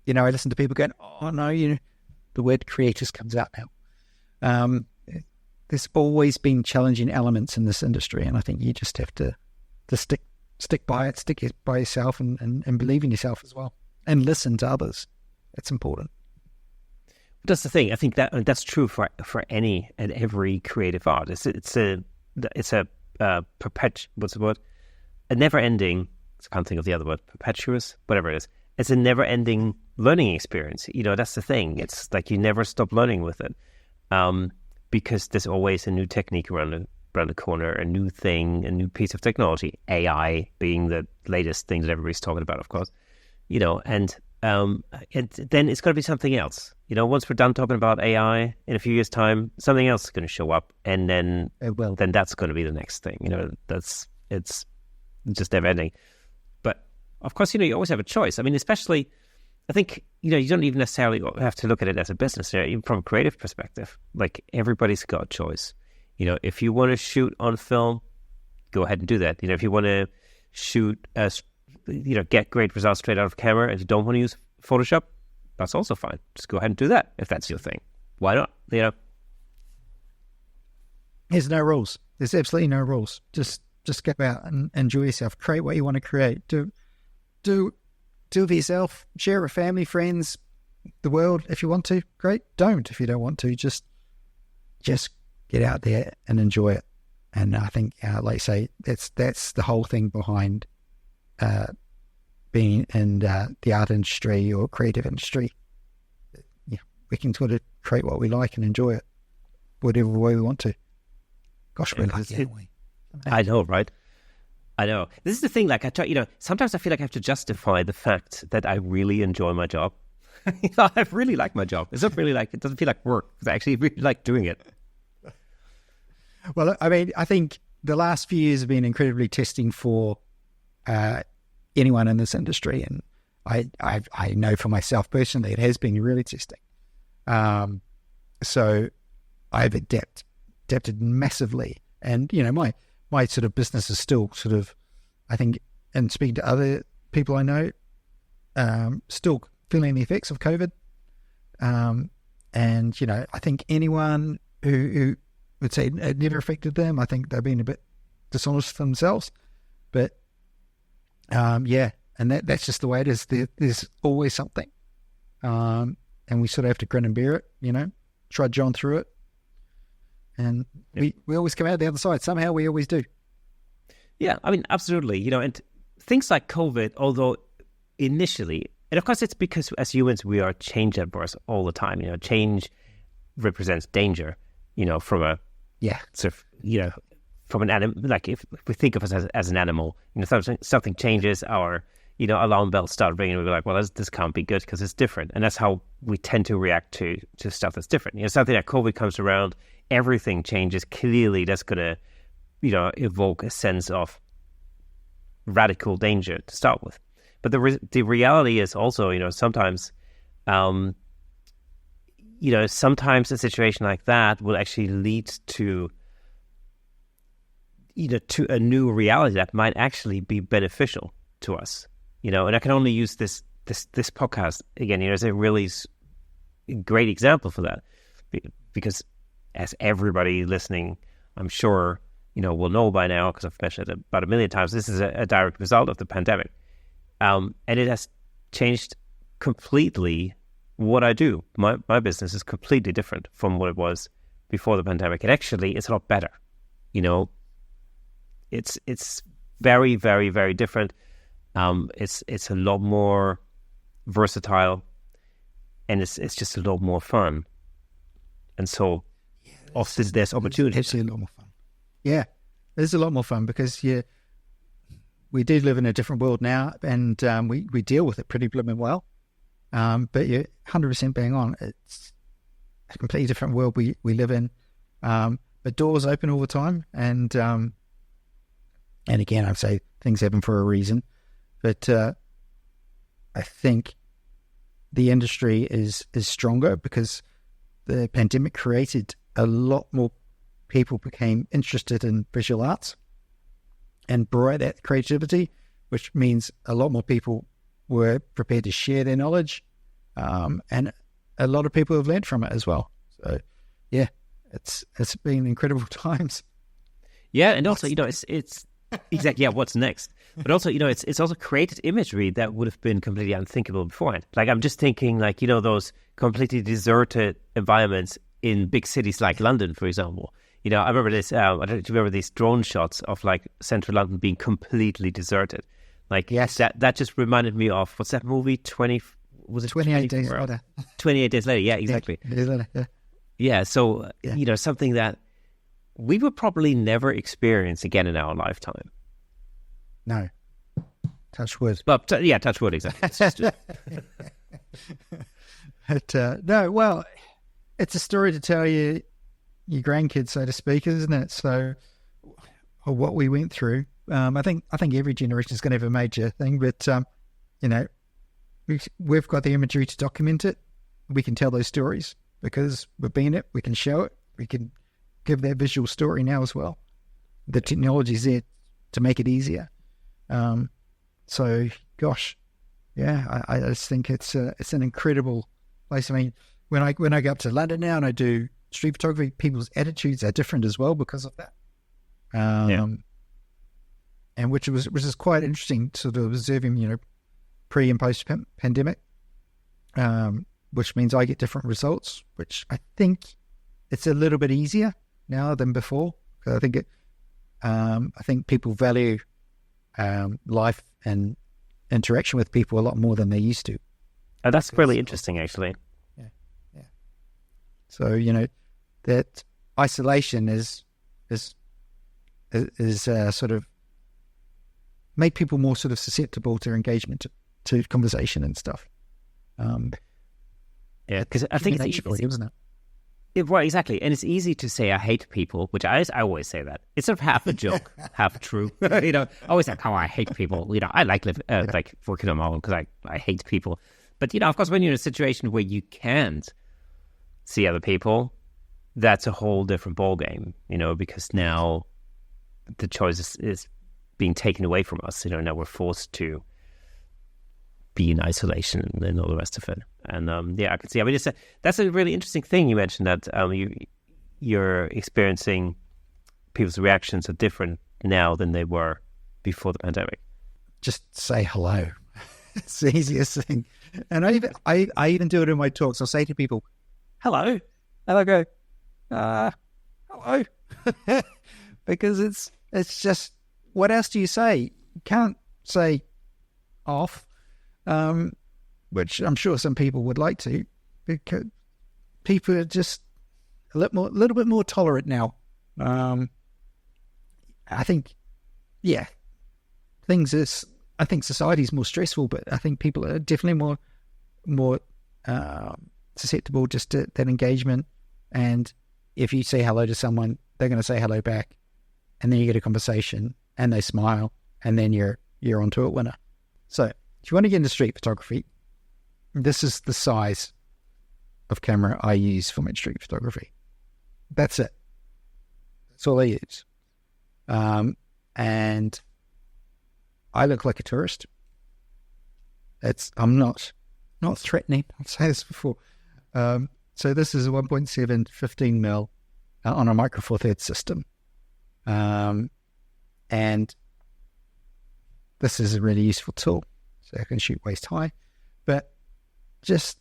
I listen to people going, oh no, the word creators comes out now. There's always been challenging elements in this industry, and I think you just have to stick by it, stick by yourself, and believe in yourself as well, and listen to others. It's important. That's the thing. I think that's true for any and every creative art. It's a perpetual. What's the word? A never-ending. I can't think of the other word. Perpetuous, whatever it is. It's a never-ending learning experience. That's the thing. It's like you never stop learning with it, because there's always a new technique around the corner, a new thing, a new piece of technology. AI being the latest thing that everybody's talking about, of course. And then it's got to be something else. Once we're done talking about AI, in a few years' time, something else is going to show up, and then that's going to be the next thing. It's just never ending. But of course, you always have a choice. I mean, especially, I think you don't even necessarily have to look at it as a business, even from a creative perspective. Like, everybody's got a choice. If you want to shoot on film, go ahead and do that. If you want to shoot get great results straight out of camera, and you don't want to use Photoshop, that's also fine. Just go ahead and do that if that's your thing. Why not? There's no rules. There's absolutely no rules. Just go out and enjoy yourself. Create what you want to create. Do it for yourself. Share it with family, friends, the world. If you want to, great. Don't if you don't want to. Just get out there and enjoy it. And I think, like you say, that's the whole thing behind being in the art industry or creative industry. Yeah, we can sort of create what we like and enjoy it whatever way we want to. Gosh, we're lucky, aren't we? I know, right? I know. This is the thing. Like, sometimes I feel like I have to justify the fact that I really enjoy my job. I really like my job. It's not really it doesn't feel like work. I actually really like doing it. Well, I mean, I think the last few years have been incredibly testing for anyone in this industry, and I know for myself personally, it has been really testing. So I've adapted massively, and my sort of business is still sort of, I think, and speaking to other people I know, still feeling the effects of COVID. And I think anyone who would say it never affected them, I think they're being a bit dishonest for themselves. But yeah, and that's just the way it is. There's always something, and we sort of have to grin and bear it, trudge on through it, and we always come out the other side. Somehow we always do. Yeah, I mean, absolutely. And things like COVID, although initially, and of course it's because as humans we are change adverse all the time. Change represents danger. From a sort of from an animal. Like, if we think of us as an animal, something changes, our alarm bells start ringing, and we're like, well, this can't be good because it's different, and that's how we tend to react to stuff that's different. Something like COVID comes around, everything changes. Clearly, that's going to evoke a sense of radical danger to start with. But the reality is also, sometimes, sometimes a situation like that will actually lead to, to a new reality that might actually be beneficial to us. And I can only use this podcast again, as a really great example for that, because as everybody listening, I'm sure, will know by now, because I've mentioned it about 1 million times, this is a direct result of the pandemic. And it has changed completely what I do. My business is completely different from what it was before the pandemic. And actually, it's a lot better. It's very, very, very different. It's a lot more versatile, and it's just a lot more fun. And so often there's opportunity. It's actually a lot more fun. Yeah, it's a lot more fun because we do live in a different world now, and we deal with it pretty blooming well. But you're 100% bang on. It's a completely different world we live in. But but doors open all the time, and again, I'd say things happen for a reason, but I think the industry is stronger because the pandemic created a lot more people became interested in visual arts and brought that creativity, which means a lot more people were prepared to share their knowledge, and a lot of people have learned from it as well. So, yeah, it's been incredible times. Yeah, and also, it's exactly, yeah, what's next? But also, it's also created imagery that would have been completely unthinkable beforehand. Like, I'm just thinking, like, those completely deserted environments in big cities like London, for example. I remember this, I don't know if you remember these drone shots of, like, central London being completely deserted. Like, yes, that just reminded me of, what's that movie, 28 Days Later. 28 Days Later, yeah, exactly. Yeah, so, something that we would probably never experience again in our lifetime. No. Touch wood. But, touch wood, exactly. But, no, well, it's a story to tell your grandkids, so to speak, isn't it? So, or what we went through. I think every generation is going to have a major thing, but, we've got the imagery to document it. We can tell those stories because we've been it. We can show it. We can give that visual story now as well. The technology's there to make it easier. So, gosh, yeah, I just think it's an incredible place. I mean, when I go up to London now and I do street photography, people's attitudes are different as well because of that. And which is quite interesting, sort of observing, pre and post pandemic, which means I get different results, which I think it's a little bit easier now than before. I think I think people value life and interaction with people a lot more than they used to. Oh, that's really interesting, actually. Yeah. So that isolation is sort of made people more sort of susceptible to engagement, to conversation and stuff. Yeah, because I think it's easy, isn't it? Right, exactly. And it's easy to say I hate people, which I always say that. It's sort of half a joke, half true. I always like, I hate people. I like working on my own because I hate people. But, of course, when you're in a situation where you can't see other people, that's a whole different ballgame, because now the choice is being taken away from us. Now we're forced to be in isolation and all the rest of it. And I can see. I mean, that's a really interesting thing you mentioned, that you're experiencing people's reactions are different now than they were before the pandemic. Just say hello. It's the easiest thing. And I even do it in my talks. I'll say to people, hello. And I go, hello. Because it's just, what else do you say? You can't say off. Which I'm sure some people would like to, because people are just a little bit more tolerant now. I think, I think society's more stressful, but I think people are definitely more susceptible just to that engagement. And if you say hello to someone, they're going to say hello back, and then you get a conversation, and they smile, and then you're onto a winner. So if you want to get into street photography, this is the size of camera I use for my street photography. That's it. That's all I use. And I look like a tourist. I'm not threatening. I've said this before. So this is a 1.7 15 mil on a micro four thirds system. And this is a really useful tool. So I can shoot waist high. But just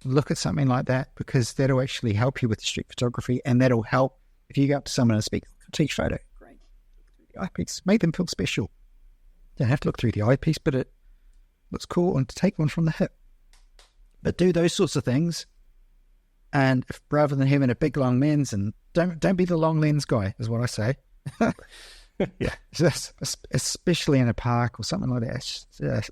look at something like that, because that'll actually help you with the street photography, and that'll help if you go up to someone and speak, take a photo. Great. The eyepiece. Make them feel special. You don't have to look through the eyepiece, but it looks cool, and to take one from the hip. But do those sorts of things, and rather than having a big long lens, and don't be the long lens guy, is what I say. Yeah, especially in a park or something like that. It's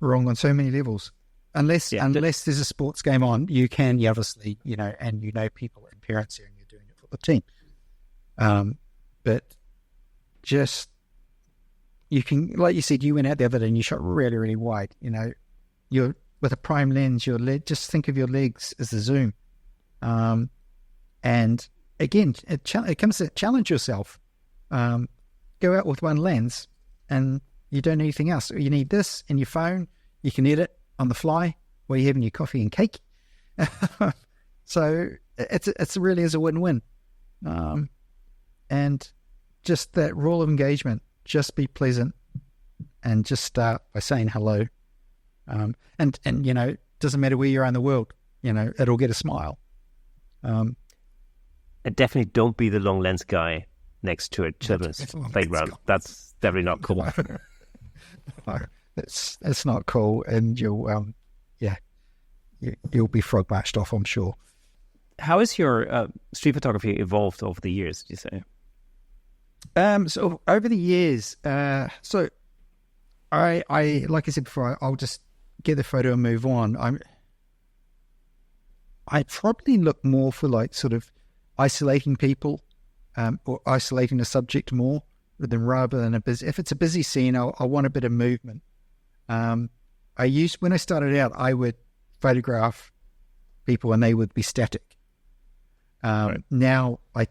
wrong on so many levels. Unless there's a sports game on, you can obviously, and people in parents here and you're doing it for the team. But just, you can, like you said, you went out the other day and you shot really, really wide. You know, you're with a prime lens, just think of your legs as the zoom. And again, it comes to challenge yourself. Go out with one lens and you don't need anything else. You need this in your phone. You can edit on the fly while you're having your coffee and cake. So it's really is a win-win. And just that rule of engagement, just be pleasant and just start by saying hello. And you know, it doesn't matter where you are in the world, you know, it'll get a smile. And definitely don't be the long lens guy next to a children's playground. That's definitely not cool. No, it's not cool, and you'll be frog marched off, I'm sure. How has your street photography evolved over the years, do you say? So over the years, so I like I said before, I'll just get the photo and move on. I probably look more for like sort of isolating people, or isolating a subject more rather than if it's a busy scene, I want a bit of movement. When I started out, I would photograph people and they would be static. Right. Now I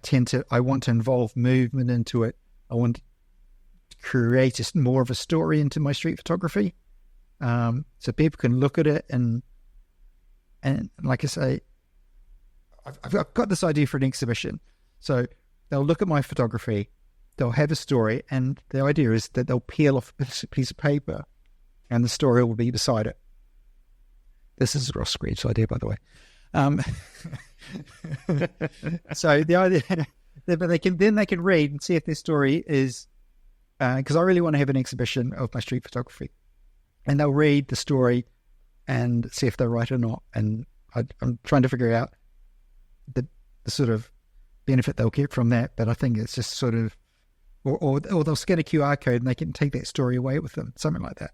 want to involve movement into it. I want to create more of a story into my street photography. So people can look at it and like I say, I've got this idea for an exhibition. So they'll look at my photography, they'll have a story, and the idea is that they'll peel off a piece of paper and the story will be beside it. This is Ross Grieve's idea, by the way. So the idea, but they can read and see if their story is, because I really want to have an exhibition of my street photography, and they'll read the story and see if they're right or not. And I'm trying to figure out the sort of benefit they'll get from that. But I think it's just sort of, or they'll scan a QR code and they can take that story away with them, something like that.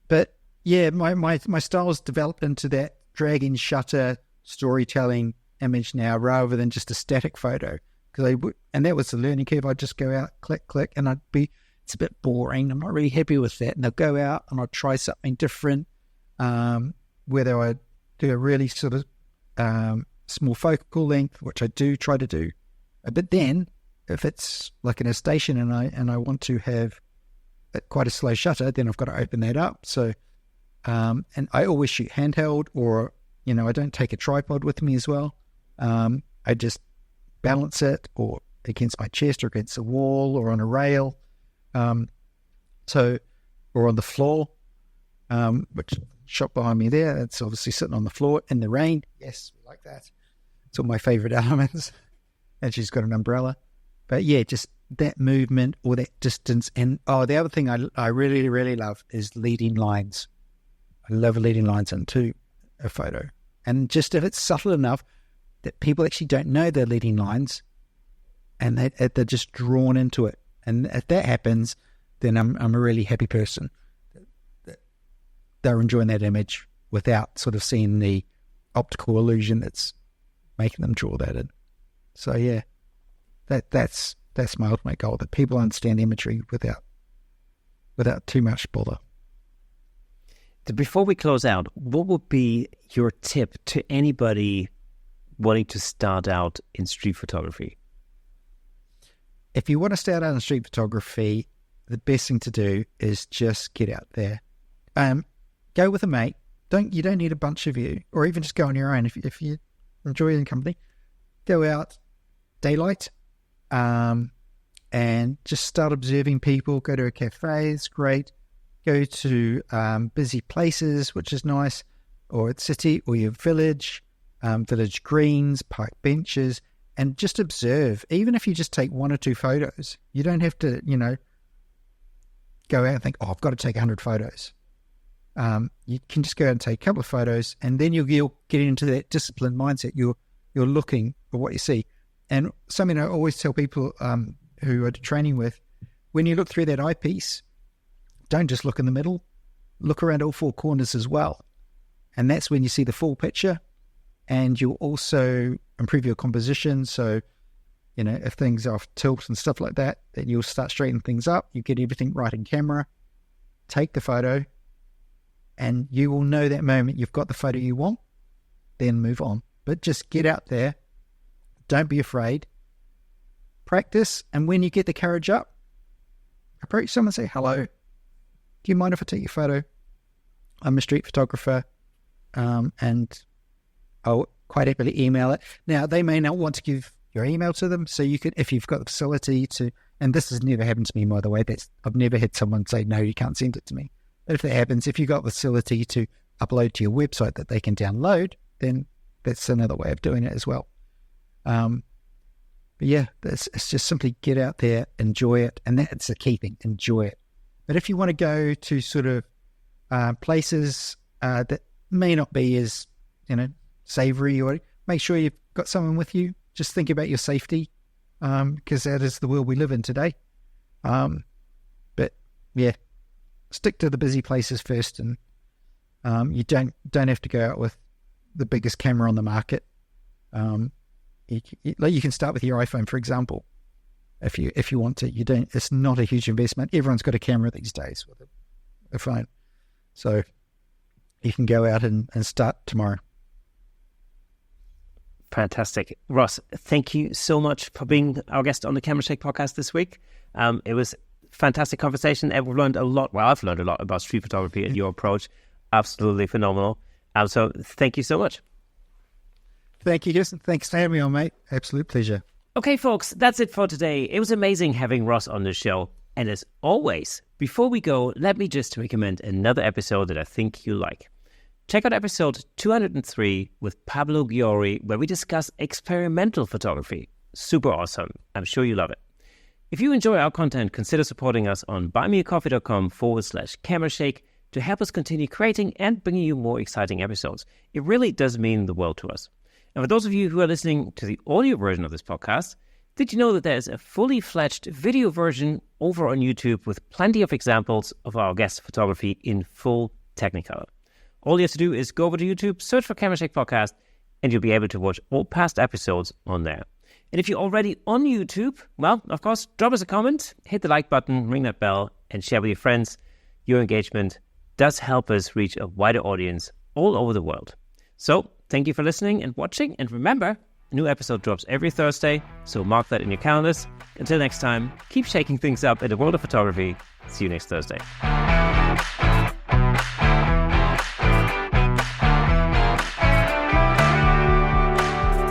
But yeah, my style's developed into that drag-in shutter storytelling image now, rather than just a static photo. And that was the learning curve. I'd just go out, click, and it's a bit boring. I'm not really happy with that. And they'll go out and I'll try something different, whether I do a really sort of small focal length, which I do try to do. But then if it's like in a station and I want to have quite a slow shutter, then I've got to open that up. So, and I always shoot handheld, or, you know, I don't take a tripod with me as well. I just balance it or against my chest or against a wall or on a rail. Or on the floor, which shot behind me there, it's obviously sitting on the floor in the rain. Yes, we like that. It's all my favorite elements. And she's got an umbrella. But yeah, just that movement or that distance. And the other thing I really, really love is leading lines. I love leading lines into a photo. And just if it's subtle enough that people actually don't know they're leading lines and they're just drawn into it. And if that happens, then I'm a really happy person. They're enjoying that image without sort of seeing the optical illusion that's making them draw that in. So yeah, that's my ultimate goal, that people understand imagery without too much bother. Before we close out, what would be your tip to anybody wanting to start out in street photography? If you want to start out in street photography, the best thing to do is just get out there. Go with a mate. You don't need a bunch of you, or even just go on your own. If you enjoy it in company, go out daylight, and just start observing people. Go to a cafe, it's great. Go to busy places, which is nice, or at city or your village, village greens, park benches, and just observe. Even if you just take one or two photos, you don't have to, go out and think, I've got to take 100 photos. You can just go out and take a couple of photos, and then you'll get into that disciplined mindset. You're looking for what you see. And something I always tell people who are training with, when you look through that eyepiece, don't just look in the middle, look around all four corners as well. And that's when you see the full picture. and you'll also improve your composition. So, if things are off tilt and stuff like that, then you'll start straightening things up. You get everything right in camera, take the photo, and you will know that moment you've got the photo you want, then move on. But just get out there. Don't be afraid. Practice, and when you get the courage up, approach someone and say, hello, do you mind if I take your photo? I'm a street photographer, and I'll quite happily email it. Now, they may not want to give your email to them, so you could, if you've got the facility to, and this has never happened to me, by the way, I've never had someone say, no, you can't send it to me. But if that happens, if you've got the facility to upload to your website that they can download, then that's another way of doing it as well. But yeah, it's just simply get out there, enjoy it, and that's the key thing, enjoy it. But if you want to go to sort of places that may not be as, savory, or make sure you've got someone with you. Just think about your safety, because that is the world we live in today. But yeah, stick to the busy places first, and you don't have to go out with the biggest camera on the market. You can start with your iPhone, for example, if you want to. It's not a huge investment. Everyone's got a camera these days with a phone, so you can go out and start tomorrow. Fantastic. Ross, thank you so much for being our guest on the Camera Shake podcast this week. It was a fantastic conversation, and we've learned a lot. Well, I've learned a lot about street photography and your approach. Absolutely phenomenal. So thank you so much. Thank you, Justin. Thanks for having me on, mate. Absolute pleasure. Okay, folks, that's it for today. It was amazing having Ross on the show. And as always, before we go, let me just recommend another episode that I think you'll like. Check out episode 203 with Pablo Giori, where we discuss experimental photography. Super awesome. I'm sure you love it. If you enjoy our content, consider supporting us on buymeacoffee.com/camerashake to help us continue creating and bringing you more exciting episodes. It really does mean the world to us. And for those of you who are listening to the audio version of this podcast, did you know that there's a fully fledged video version over on YouTube with plenty of examples of our guest photography in full Technicolor? All you have to do is go over to YouTube, search for Camera Shake Podcast, and you'll be able to watch all past episodes on there. And if you're already on YouTube, well, of course, drop us a comment, hit the like button, ring that bell, and share with your friends. Your engagement does help us reach a wider audience all over the world. So, thank you for listening and watching, and remember, a new episode drops every Thursday, so mark that in your calendars. Until next time, keep shaking things up in the world of photography. See you next Thursday.